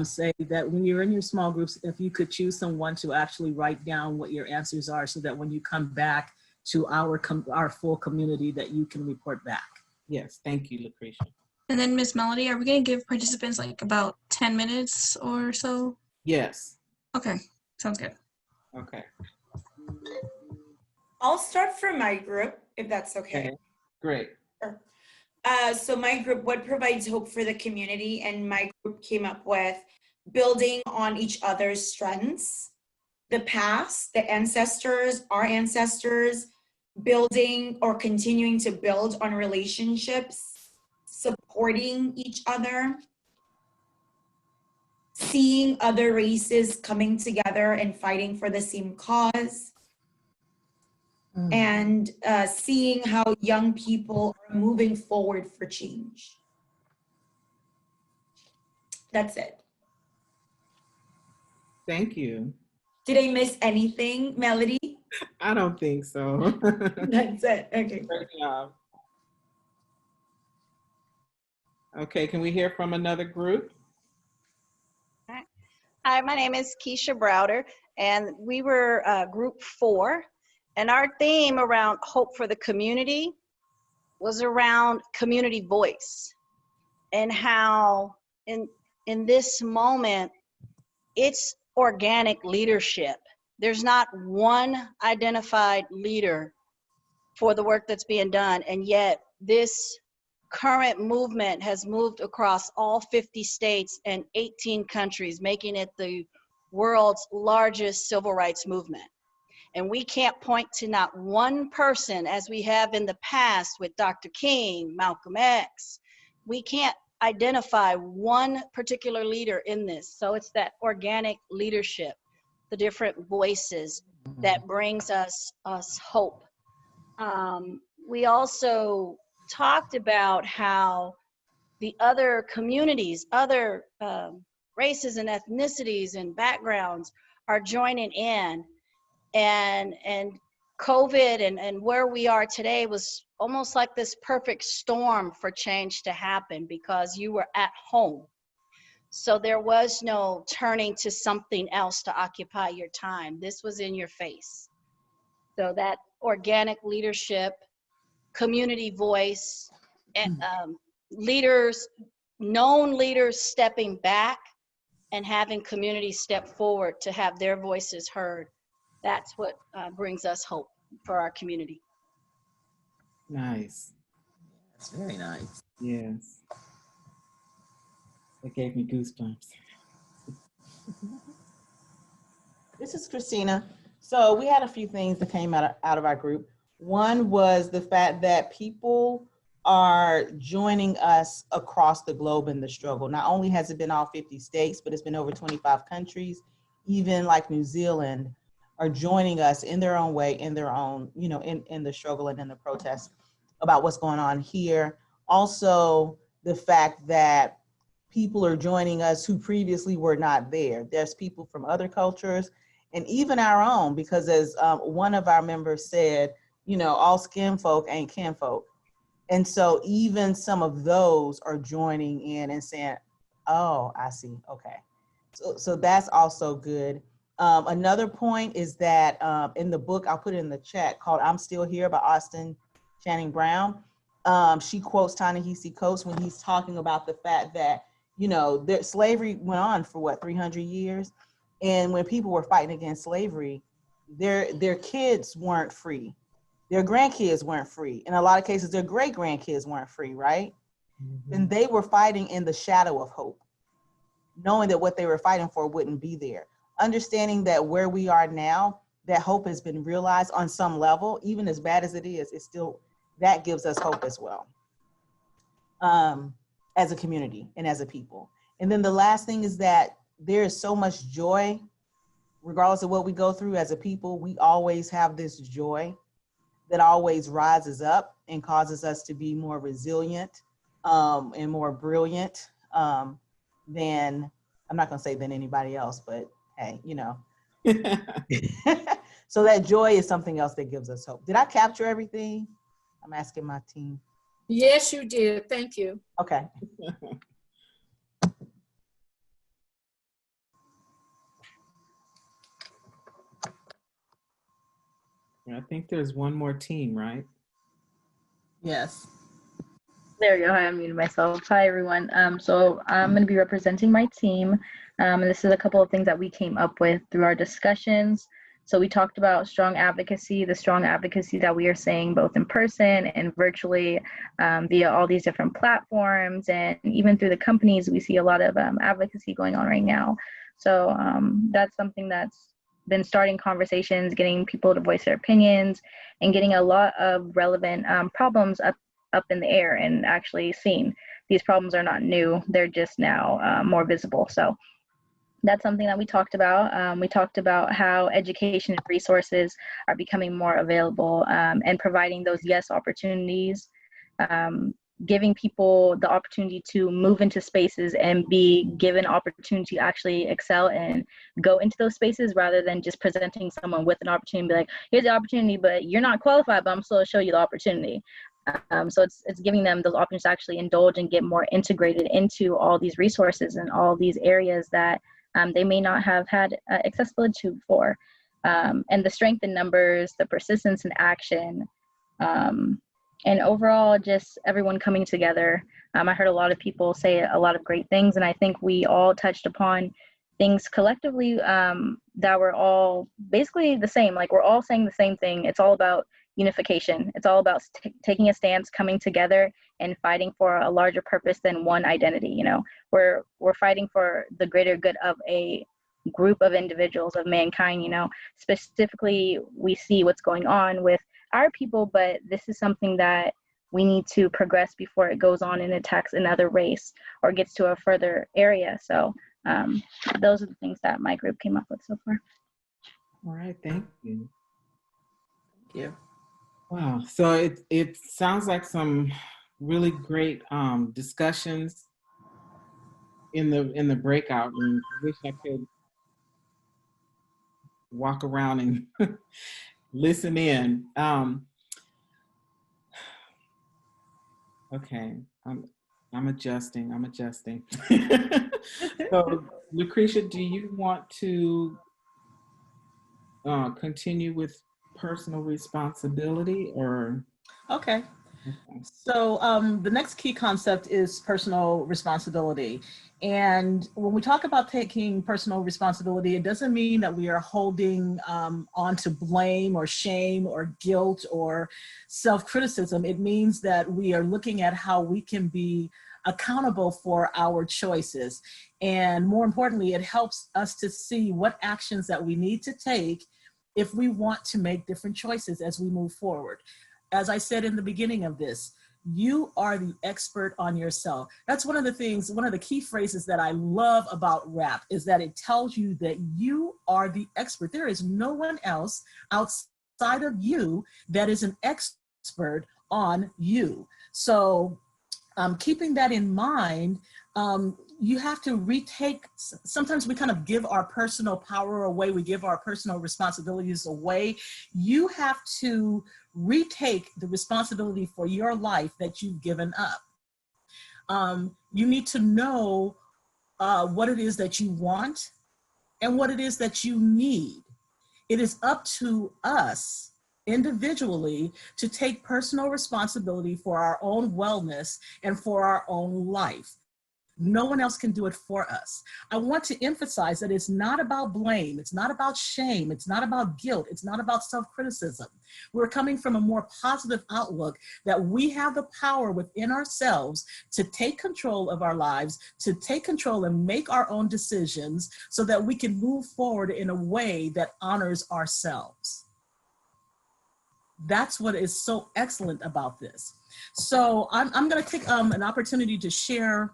say that when you're in your small groups, if you could choose someone to actually write down what your answers are, so that when you come back to our full community, that you can report back. Yes, thank you, Lucretia. And then Miss Melody, are we going to give participants like about 10 minutes or so? Yes. Okay, sounds good. Okay. I'll start from my group, if that's okay. Okay. Great. Sure. So my group, what provides hope for the community, and my group came up with building on each other's strengths, the past, the ancestors, our ancestors, building or continuing to build on relationships, supporting each other, seeing other races coming together and fighting for the same cause, and seeing how young people are moving forward for change. That's it. Thank you. Did I miss anything, Melody? I don't think so. That's it. Okay. Great job. Okay, can we hear from another group? Hi, my name is Keisha Browder, and we were group 4, and our theme around hope for the community was around community voice, and how in this moment, it's organic leadership. There's not one identified leader for the work that's being done, and yet this current movement has moved across all 50 states and 18 countries, making it the world's largest civil rights movement. And we can't point to not one person, as we have in the past with Dr. King, Malcolm X. We can't identify one particular leader in this. So it's that organic leadership, the different voices that brings us hope. We also talked about how the other communities, other races and ethnicities and backgrounds are joining in, and COVID and where we are today was almost like this perfect storm for change to happen, because you were at home. So there was no turning to something else to occupy your time. This was in your face. So that organic leadership, community voice, and leaders, known leaders stepping back and having communities step forward to have their voices heard. That's what brings us hope for our community. Nice. That's very nice. Yes. It gave me goosebumps. This is Christina. So we had a few things that came out of our group. One was the fact that people are joining us across the globe in the struggle. Not only has it been all 50 states, but it's been over 25 countries, even like New Zealand, are joining us in their own way, in their own, you know, in the struggle and in the protest about what's going on here. Also, the fact that people are joining us who previously were not there. There's people from other cultures and even our own, because as one of our members said, you know, all skin folk ain't kinfolk. And so even some of those are joining in and saying, oh, I see, okay. So that's also good. Another point is that in the book, I'll put it in the chat, called I'm Still Here by Austin Channing Brown. She quotes Ta-Nehisi Coates when he's talking about the fact that, you know, slavery went on for what, 300 years? And when people were fighting against slavery, their kids weren't free. Their grandkids weren't free. In a lot of cases, their great grandkids weren't free, right? Mm-hmm. And they were fighting in the shadow of hope, knowing that what they were fighting for wouldn't be there. Understanding that where we are now, that hope has been realized on some level, even as bad as it is, it's still, that gives us hope as well, as a community and as a people. And then the last thing is that there is so much joy, regardless of what we go through as a people. We always have this joy that always rises up and causes us to be more resilient and more brilliant than, I'm not gonna say than anybody else, but hey, you know. So that joy is something else that gives us hope. Did I capture everything? I'm asking my team. Yes, you did. Thank you. Okay. I think there's one more team, right? Yes. There we go. Hi, I muted myself. Hi, everyone. So I'm going to be representing my team. And this is a couple of things that we came up with through our discussions. So we talked about strong advocacy, the strong advocacy that we are saying both in person and virtually via all these different platforms. And even through the companies, we see a lot of advocacy going on right now. So that's something that's been starting conversations, getting people to voice their opinions, and getting a lot of relevant problems up in the air and actually seen. These problems are not new, they're just now more visible. So that's something that we talked about. We talked about how education and resources are becoming more available and providing those yes opportunities, giving people the opportunity to move into spaces and be given opportunity to actually excel and go into those spaces rather than just presenting someone with an opportunity and be like, here's the opportunity, but you're not qualified, but I'm still show you the opportunity. So it's giving them those opportunities to actually indulge and get more integrated into all these resources and all these areas that they may not have had accessibility to before. And the strength in numbers, the persistence in action, and overall just everyone coming together. I heard a lot of people say a lot of great things, and I think we all touched upon things collectively that were all basically the same. Like, we're all saying the same thing. It's all about unification. It's all about taking a stance, coming together, and fighting for a larger purpose than one identity. You know, we're fighting for the greater good of a group of individuals, of mankind. You know, specifically, we see what's going on with our people, but this is something that we need to progress before it goes on and attacks another race or gets to a further area. So those are the things that my group came up with so far. All right, thank you. Thank you. Wow, so it sounds like some really great discussions in the breakout room. I wish I could walk around and listen in. Okay, I'm adjusting. So, Lucretia, do you want to continue with personal responsibility, or? Okay. So the next key concept is personal responsibility. And when we talk about taking personal responsibility, it doesn't mean that we are holding on to blame or shame or guilt or self-criticism. It means that we are looking at how we can be accountable for our choices. And more importantly, it helps us to see what actions that we need to take if we want to make different choices as we move forward. As I said in the beginning of this, you are the expert on yourself. That's one of the things, one of the key phrases that I love about rap is that it tells you that you are the expert. There is no one else outside of you that is an expert on you. So keeping that in mind, you have to retake, sometimes we kind of give our personal power away, we give our personal responsibilities away. You have to retake the responsibility for your life that you've given up. You need to know what it is that you want and what it is that you need. It is up to us individually to take personal responsibility for our own wellness and for our own life. No one else can do it for us. I want to emphasize that it's not about blame. It's not about shame. It's not about guilt. It's not about self-criticism. We're coming from a more positive outlook that we have the power within ourselves to take control of our lives, to take control and make our own decisions so that we can move forward in a way that honors ourselves. That's what is so excellent about this. So I'm going to take an opportunity to share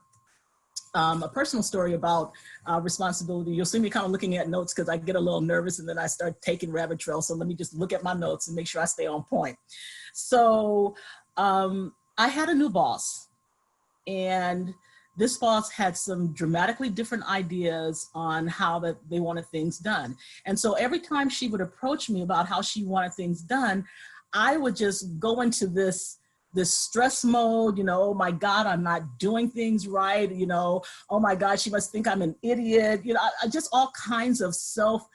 a personal story about responsibility. You'll see me kind of looking at notes because I get a little nervous and then I start taking rabbit trails. So let me just look at my notes and make sure I stay on point. So I had a new boss, and this boss had some dramatically different ideas on how that they wanted things done. And so every time she would approach me about how she wanted things done, I would just go into this stress mode, you know, oh my God, I'm not doing things right, you know, oh my God, she must think I'm an idiot, you know, just all kinds of self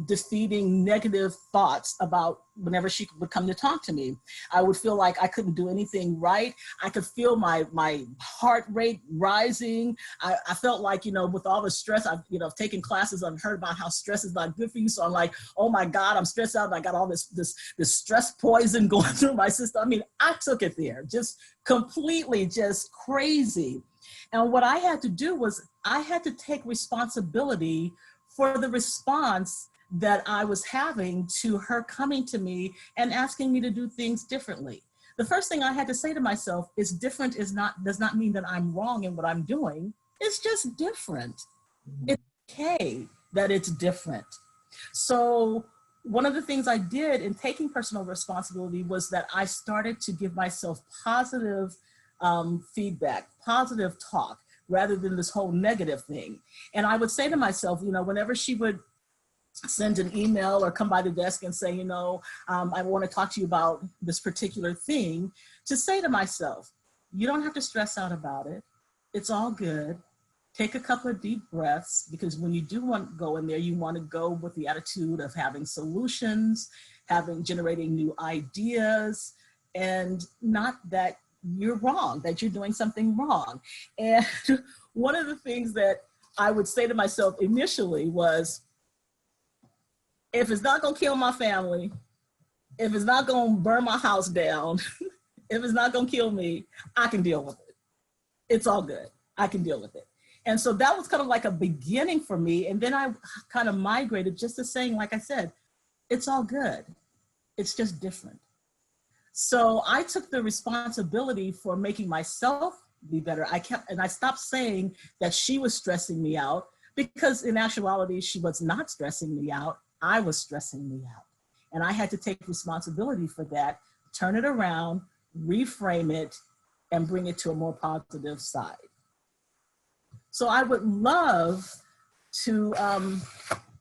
defeating negative thoughts about whenever she would come to talk to me. I would feel like I couldn't do anything right. I could feel my heart rate rising. I felt like, with all the stress, I've taken classes, I've heard about how stress is not good for you. So I'm like, oh my God, I'm stressed out and I got all this stress poison going through my system. I mean, I took it there, just completely just crazy. And what I had to do was I had to take responsibility for the response that I was having to her coming to me and asking me to do things differently. The first thing I had to say to myself is different does not mean that I'm wrong in what I'm doing. It's just different. It's okay that it's different. So one of the things I did in taking personal responsibility was that I started to give myself positive feedback, positive talk, rather than this whole negative thing. And I would say to myself, whenever she would send an email or come by the desk and say, I want to talk to you about this particular thing, to say to myself, you don't have to stress out about it. It's all good. Take a couple of deep breaths, because when you do want to go in there, you want to go with the attitude of having solutions, generating new ideas, and not that you're wrong, that you're doing something wrong. And one of the things that I would say to myself initially was, if it's not gonna kill my family, if it's not gonna burn my house down, if it's not gonna kill me, I can deal with it. It's all good, I can deal with it. And so that was kind of like a beginning for me. And then I kind of migrated just to saying, like I said, it's all good. It's just different. So I took the responsibility for making myself be better. I stopped saying that she was stressing me out, because in actuality, she was not stressing me out. I was stressing me out. And I had to take responsibility for that, turn it around, reframe it, and bring it to a more positive side. So I would love to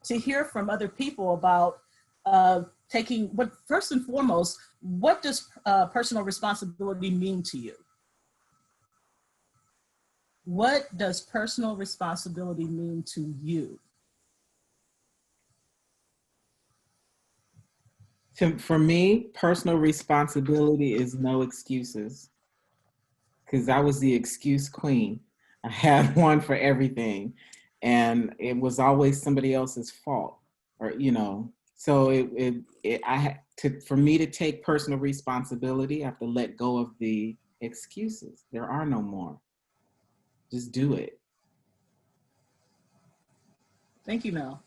hear from other people about but first and foremost, what does personal responsibility mean to you? What does personal responsibility mean to you? For me, personal responsibility is no excuses, because I was the excuse queen. I had one for everything, and it was always somebody else's fault, or So for me to take personal responsibility, I have to let go of the excuses. There are no more. Just do it. Thank you, Mel.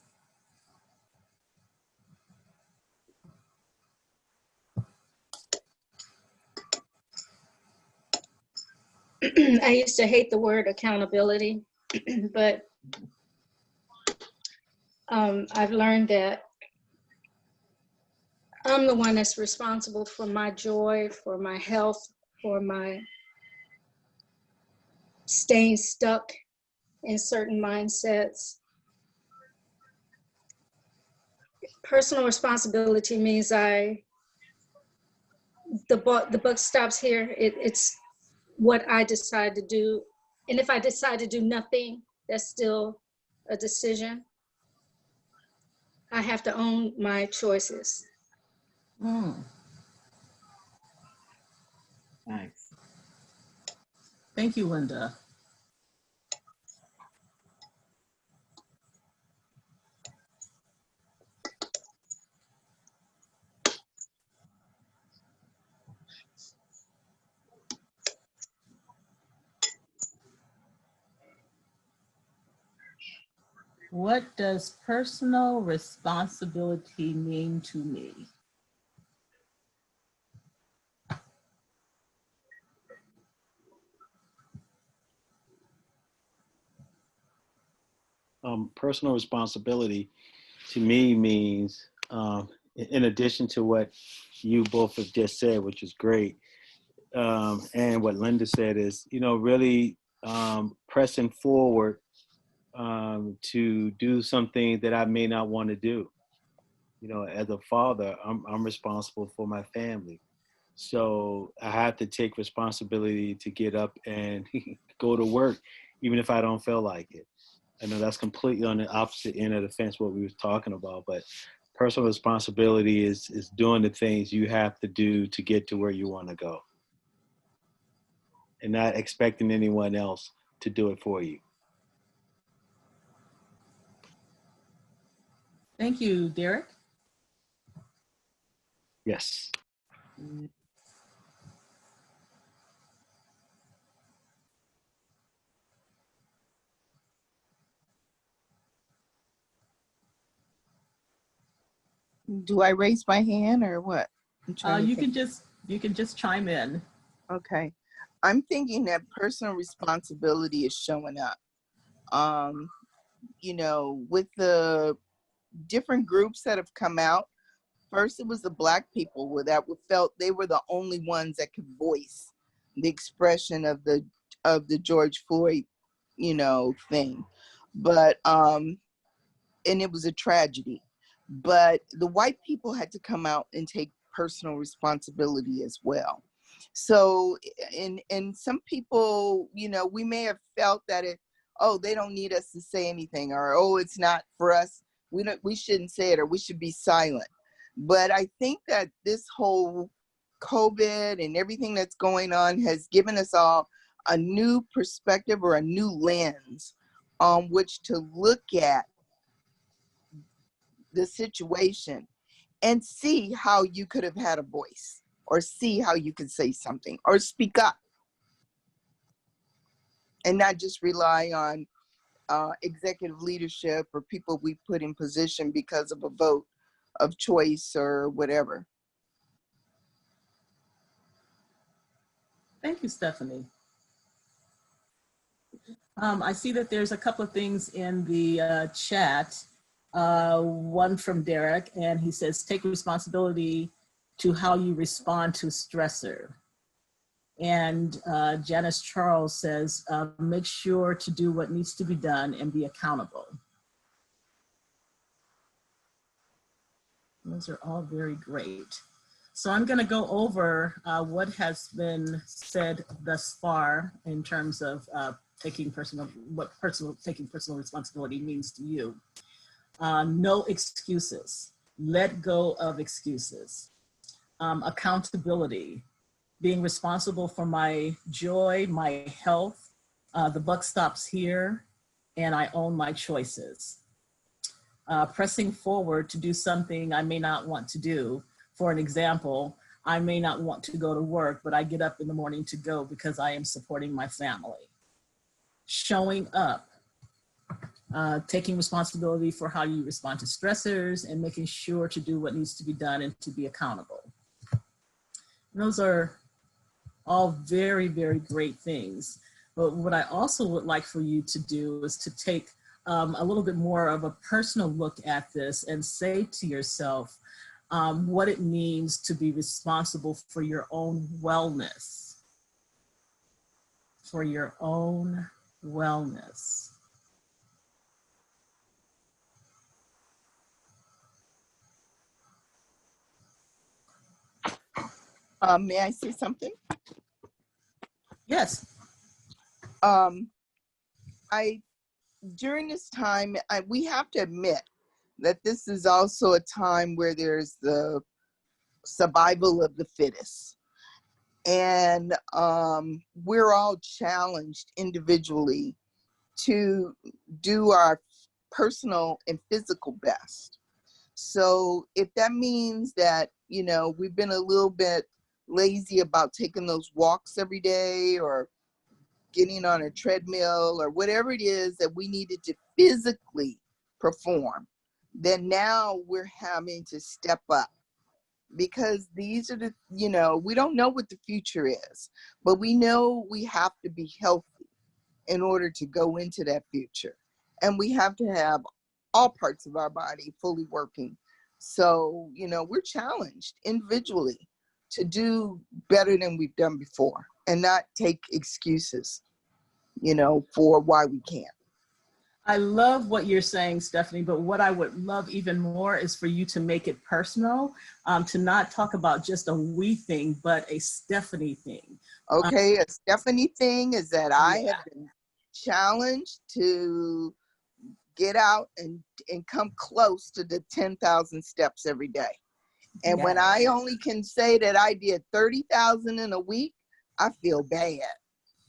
I used to hate the word accountability, but I've learned that I'm the one that's responsible for my joy, for my health, for my staying stuck in certain mindsets. Personal responsibility means the buck stops here. It's what I decide to do. And if I decide to do nothing, that's still a decision. I have to own my choices. Nice. Thank you, Linda. What does personal responsibility mean to me? Personal responsibility to me means, in addition to what you both have just said, which is great, and what Linda said is, really pressing forward to do something that I may not want to do. As a father, I'm responsible for my family. So I have to take responsibility to get up and go to work, even if I don't feel like it. I know that's completely on the opposite end of the fence what we was talking about, but personal responsibility is doing the things you have to do to get to where you want to go, and not expecting anyone else to do it for you. Thank you, Derek. Yes. Do I raise my hand or what? You can just chime in. Okay. I'm thinking that personal responsibility is showing up. You know, with the different groups that have come out, first it was the Black people that felt they were the only ones that could voice the expression of the George Floyd, you know, thing. But and it was a tragedy. But the white people had to come out and take personal responsibility as well. So, and some people, you know, we may have felt that they don't need us to say anything, or it's not for us. We shouldn't say it, or we should be silent. But I think that this whole COVID and everything that's going on has given us all a new perspective or a new lens on which to look at the situation and see how you could have had a voice, or see how you could say something or speak up, and not just rely on executive leadership or people we put in position because of a vote of choice or whatever. Thank you, Stephanie. I see that there's a couple of things in the chat. One from Derek, and he says, take responsibility to how you respond to stressor. And Janice Charles says, make sure to do what needs to be done and be accountable. Those are all very great. So I'm going to go over what has been said thus far in terms of taking personal responsibility means to you. No excuses. Let go of excuses. Accountability. Being responsible for my joy, my health. The buck stops here, and I own my choices. Pressing forward to do something I may not want to do. For an example, I may not want to go to work, but I get up in the morning to go because I am supporting my family. Showing up. Taking responsibility for how you respond to stressors and making sure to do what needs to be done and to be accountable. And those are all very, very great things. But what I also would like for you to do is to take a little bit more of a personal look at this and say to yourself what it means to be responsible for your own wellness. For your own wellness. May I say something? Yes. During this time, we have to admit that this is also a time where there's the survival of the fittest. And we're all challenged individually to do our personal and physical best. So if that means that, you know, we've been a little bit lazy about taking those walks every day, or getting on a treadmill, or whatever it is that we needed to physically perform, then now we're having to step up, because these are the, you know, we don't know what the future is, but we know we have to be healthy in order to go into that future. And we have to have all parts of our body fully working. So, you know, we're challenged individually to do better than we've done before, and not take excuses, you know, for why we can't. I love what you're saying, Stephanie, but what I would love even more is for you to make it personal, to not talk about just a we thing, but a Stephanie thing. Okay, a Stephanie thing is that I have been challenged to get out and come close to the 10,000 steps every day. And when I only can say that I did 30,000 in a week, I feel bad.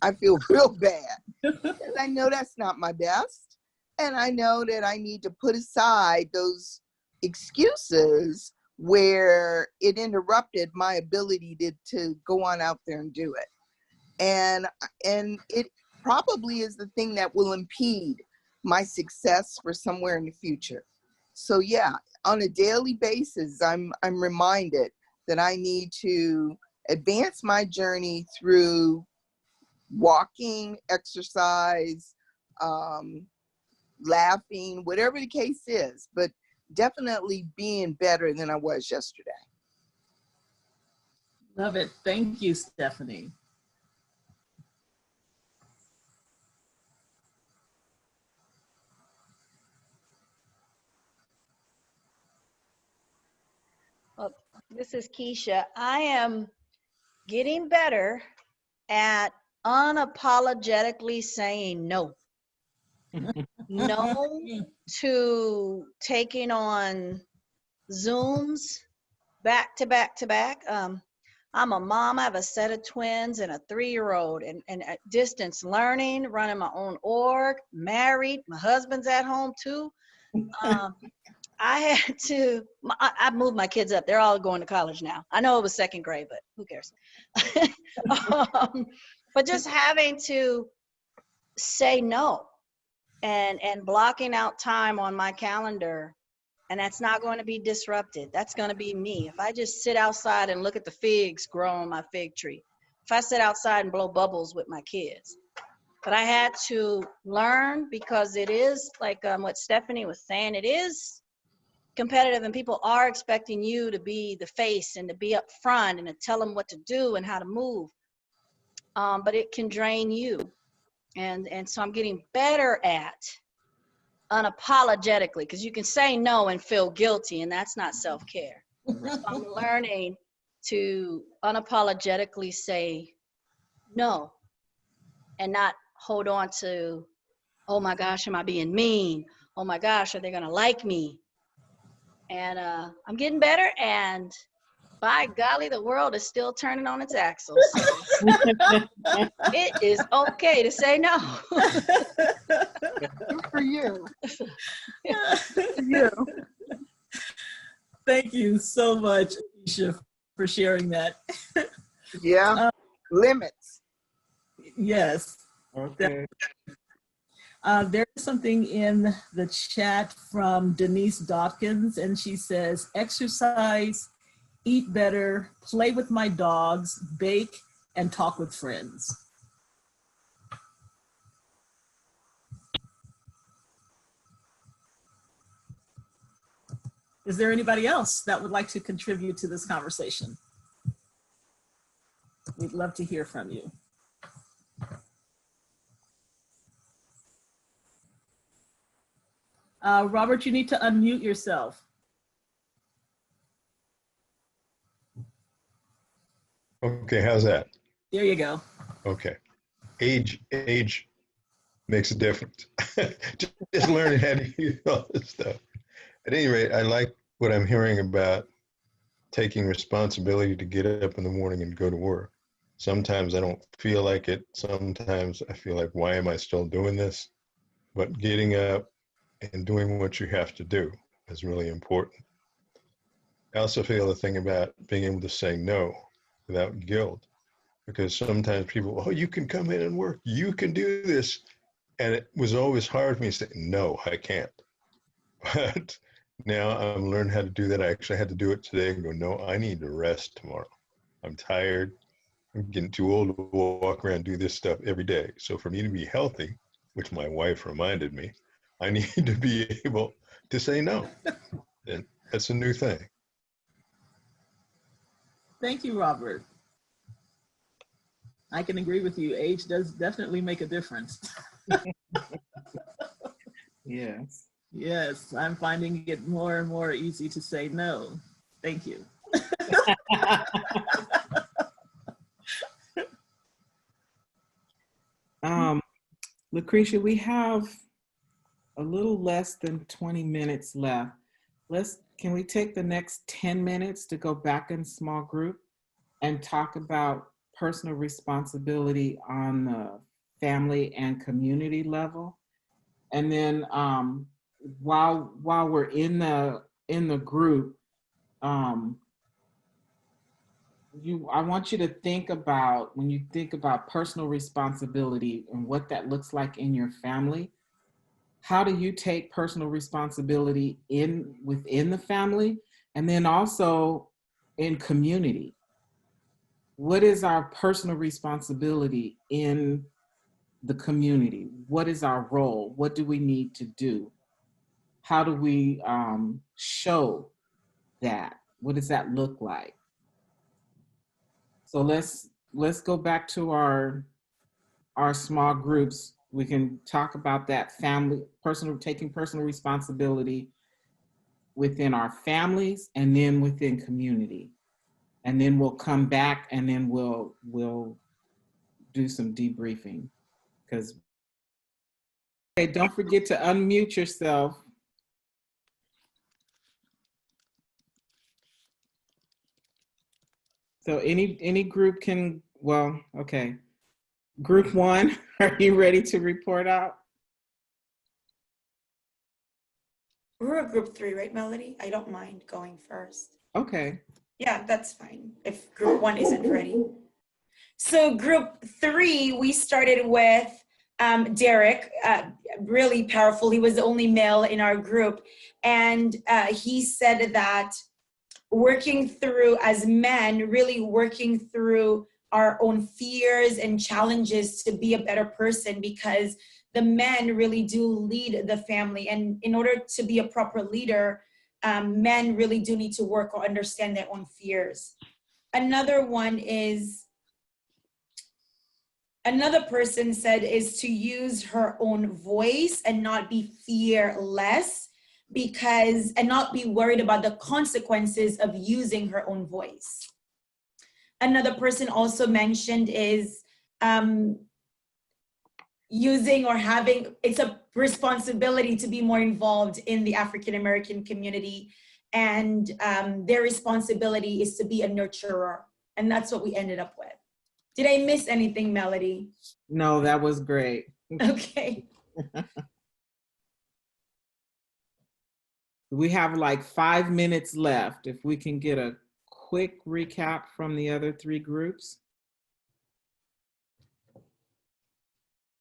I feel real bad. Because I know that's not my best. And I know that I need to put aside those excuses where it interrupted my ability to go on out there and do it. And it probably is the thing that will impede my success for somewhere in the future. So yeah, on a daily basis, I'm reminded that I need to advance my journey through walking, exercise, laughing, whatever the case is, but definitely being better than I was yesterday. Love it. Thank you, Stephanie. Well, this is Keisha. I am getting better at unapologetically saying no. No to taking on Zooms back to back to back. I'm a mom. I have a set of twins and a 3-year-old, and distance learning, running my own org, married. My husband's at home too. I had to, I moved my kids up. They're all going to college now. I know it was 2nd grade, but who cares? But just having to say no and blocking out time on my calendar, and that's not going to be disrupted. That's going to be me. If I just sit outside and look at the figs grow on my fig tree, if I sit outside and blow bubbles with my kids. But I had to learn, because it is like what Stephanie was saying, it is competitive, and people are expecting you to be the face and to be up front and to tell them what to do and how to move. But it can drain you. And so I'm getting better at unapologetically, because you can say no and feel guilty, and that's not self-care. So I'm learning to unapologetically say no and not hold on to, oh my gosh, am I being mean? Oh my gosh, are they gonna like me? And I'm getting better, and by golly, the world is still turning on its axles. So it is okay to say no. Good for you. Thank you so much, Aisha, for sharing that. Yeah, limits. Yes. Okay. There's something in the chat from Denise Dawkins, and she says, exercise, eat better, play with my dogs, bake, and talk with friends. Is there anybody else that would like to contribute to this conversation? We'd love to hear from you. Robert, you need to unmute yourself. Okay, how's that? There you go. Okay. Age makes a difference. Just learning how to use all this stuff. At any rate, I like what I'm hearing about taking responsibility to get up in the morning and go to work. Sometimes I don't feel like it. Sometimes I feel like, why am I still doing this? But getting up and doing what you have to do is really important. I also feel the thing about being able to say no without guilt, because sometimes people, oh, you can come in and work, you can do this. And it was always hard for me to say, no, I can't. But now I'm learning how to do that. I actually had to do it today and go, no, I need to rest tomorrow. I'm tired. I'm getting too old to walk around and do this stuff every day. So for me to be healthy, which my wife reminded me, I need to be able to say no. And that's a new thing. Thank you, Robert. I can agree with you. Age does definitely make a difference. Yes. Yes, I'm finding it more and more easy to say no. Thank you. Lucretia, we have a little less than 20 minutes left. Can we take the next 10 minutes to go back in small group and talk about personal responsibility on the family and community level? And then while we're in the group, I want you to think about, when you think about personal responsibility and what that looks like in your family, how do you take personal responsibility within the family, and then also in community? What is our personal responsibility in the community? What is our role? What do we need to do? How do we show that? What does that look like? So let's go back to our small groups. We can talk about that family, taking personal responsibility within our families and then within community. And then we'll come back and then we'll do some debriefing. Because hey, don't forget to unmute yourself. So any group can, well, okay. Group 1, are you ready to report out? We're a group 3, right, Melody? I don't mind going first. Okay. Yeah, that's fine if group 1 isn't ready. So group 3, we started with Derek, really powerful. He was the only male in our group. And he said that working through, as men, really working through our own fears and challenges to be a better person, because the men really do lead the family. And in order to be a proper leader, men really do need to work or understand their own fears. Another person said is to use her own voice and not be fearless, and not be worried about the consequences of using her own voice. Another person also mentioned is it's a responsibility to be more involved in the African American community, and their responsibility is to be a nurturer. And that's what we ended up with. Did I miss anything, Melody? No, that was great. Okay. We have like 5 minutes left. If we can get a quick recap from the other 3 groups.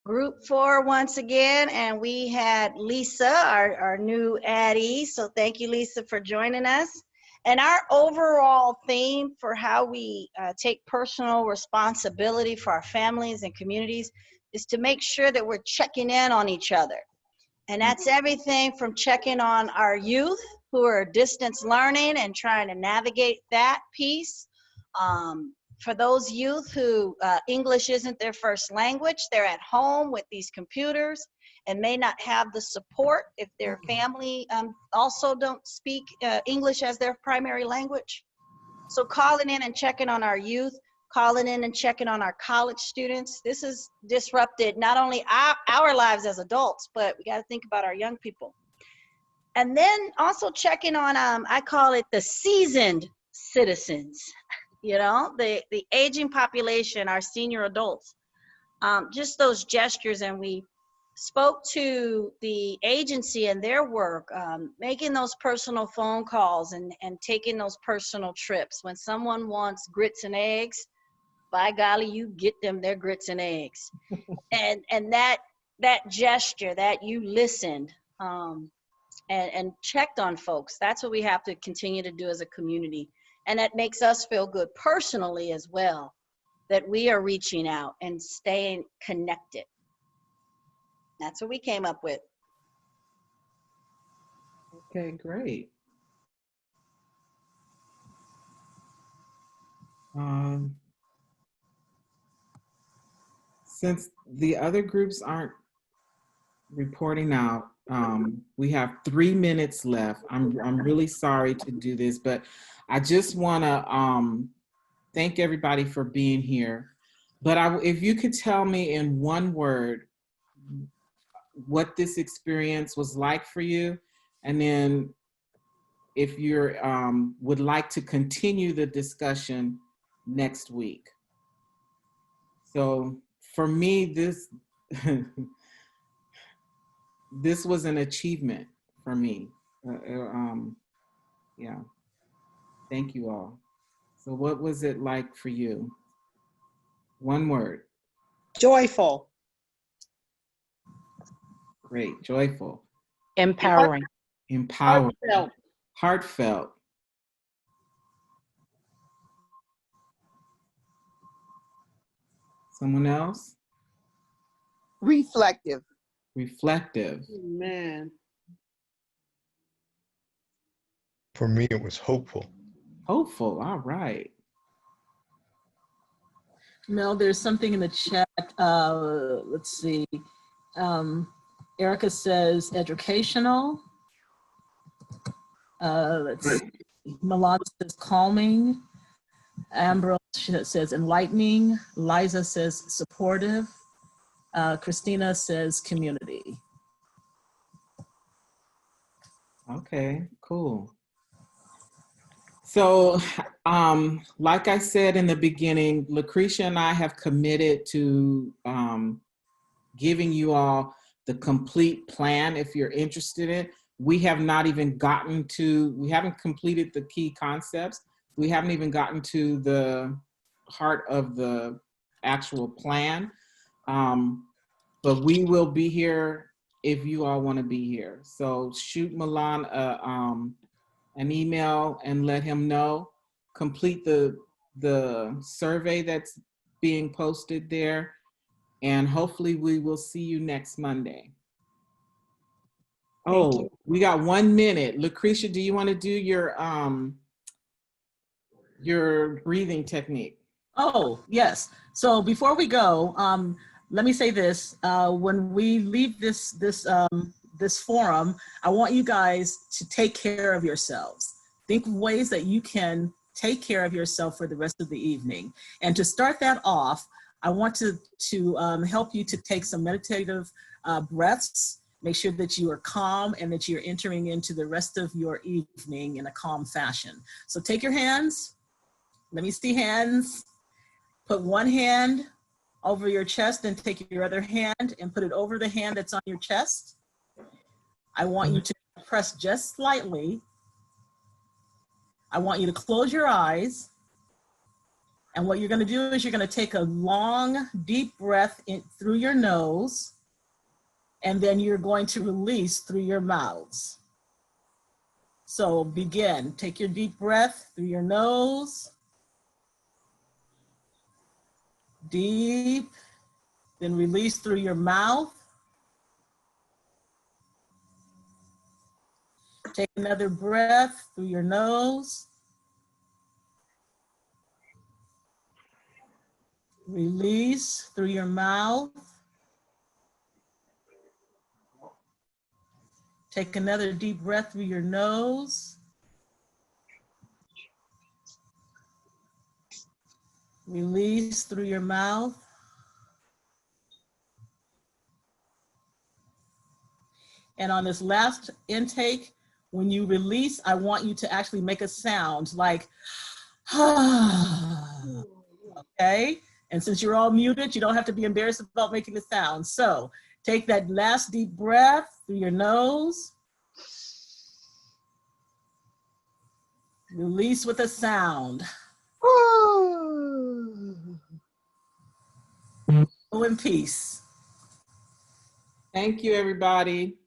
Group 4 once again, and we had Lisa, our new addie. So thank you, Lisa, for joining us. And our overall theme for how we take personal responsibility for our families and communities is to make sure that we're checking in on each other. And that's everything from checking on our youth who are distance learning and trying to navigate that piece. For those youth who English isn't their first language, they're at home with these computers and may not have the support if their family also don't speak English as their primary language. So calling in and checking on our youth, calling in and checking on our college students. This has disrupted not only our lives as adults, but we got to think about our young people. And then also checking on, I call it the seasoned citizens, you know, the aging population, our senior adults, just those gestures. And we spoke to the agency and their work, making those personal phone calls and taking those personal trips. When someone wants grits and eggs, by golly, you get them their grits and eggs. and that gesture, that you listened and checked on folks, that's what we have to continue to do as a community. And that makes us feel good personally as well, that we are reaching out and staying connected. That's what we came up with. Okay, great. Since the other groups aren't reporting out, we have 3 minutes left. I'm really sorry to do this, but I just want to thank everybody for being here. But if you could tell me in one word, what this experience was like for you. And then if you're would like to continue the discussion next week. So for me, this this was an achievement for me. Yeah, thank you all. So what was it like for you? One word. Joyful. Great, joyful. Empowering. Empowering. Heartfelt. Heartfelt. Someone else? Reflective. Reflective. Man. For me, it was hopeful. Hopeful, all right. Mel, there's something in the chat. Let's see. Erica says educational. Let's see. Milan says calming. Ambrose says enlightening. Liza says supportive. Christina says community. Okay, cool. So, like I said in the beginning, Lucretia and I have committed to giving you all the complete plan if you're interested in it. We have not even gotten to, we haven't completed the key concepts. We haven't even gotten to the heart of the actual plan. But we will be here if you all want to be here. So shoot Milan an email and let him know. Complete the survey that's being posted there. And hopefully we will see you next Monday. Oh, we got 1 minute. Lucretia, do you want to do your breathing technique? Oh, yes. So before we go, let me say this. When we leave this forum, I want you guys to take care of yourselves. Think of ways that you can take care of yourself for the rest of the evening. And to start that off, I want to help you to take some meditative breaths. Make sure that you are calm and that you're entering into the rest of your evening in a calm fashion. So take your hands. Let me see hands. Put one hand over your chest and take your other hand and put it over the hand that's on your chest. I want you to press just slightly. I want you to close your eyes. And what you're going to do is you're going to take a long, deep breath in through your nose, and then you're going to release through your mouths. So begin. Take your deep breath through your nose. Deep. Then release through your mouth. Take another breath through your nose. Release through your mouth. Take another deep breath through your nose. Release through your mouth. And on this last intake, when you release, I want you to actually make a sound like, okay? And since you're all muted, you don't have to be embarrassed about making the sound. So take that last deep breath through your nose. Release with a sound. Go in peace. Thank you, everybody.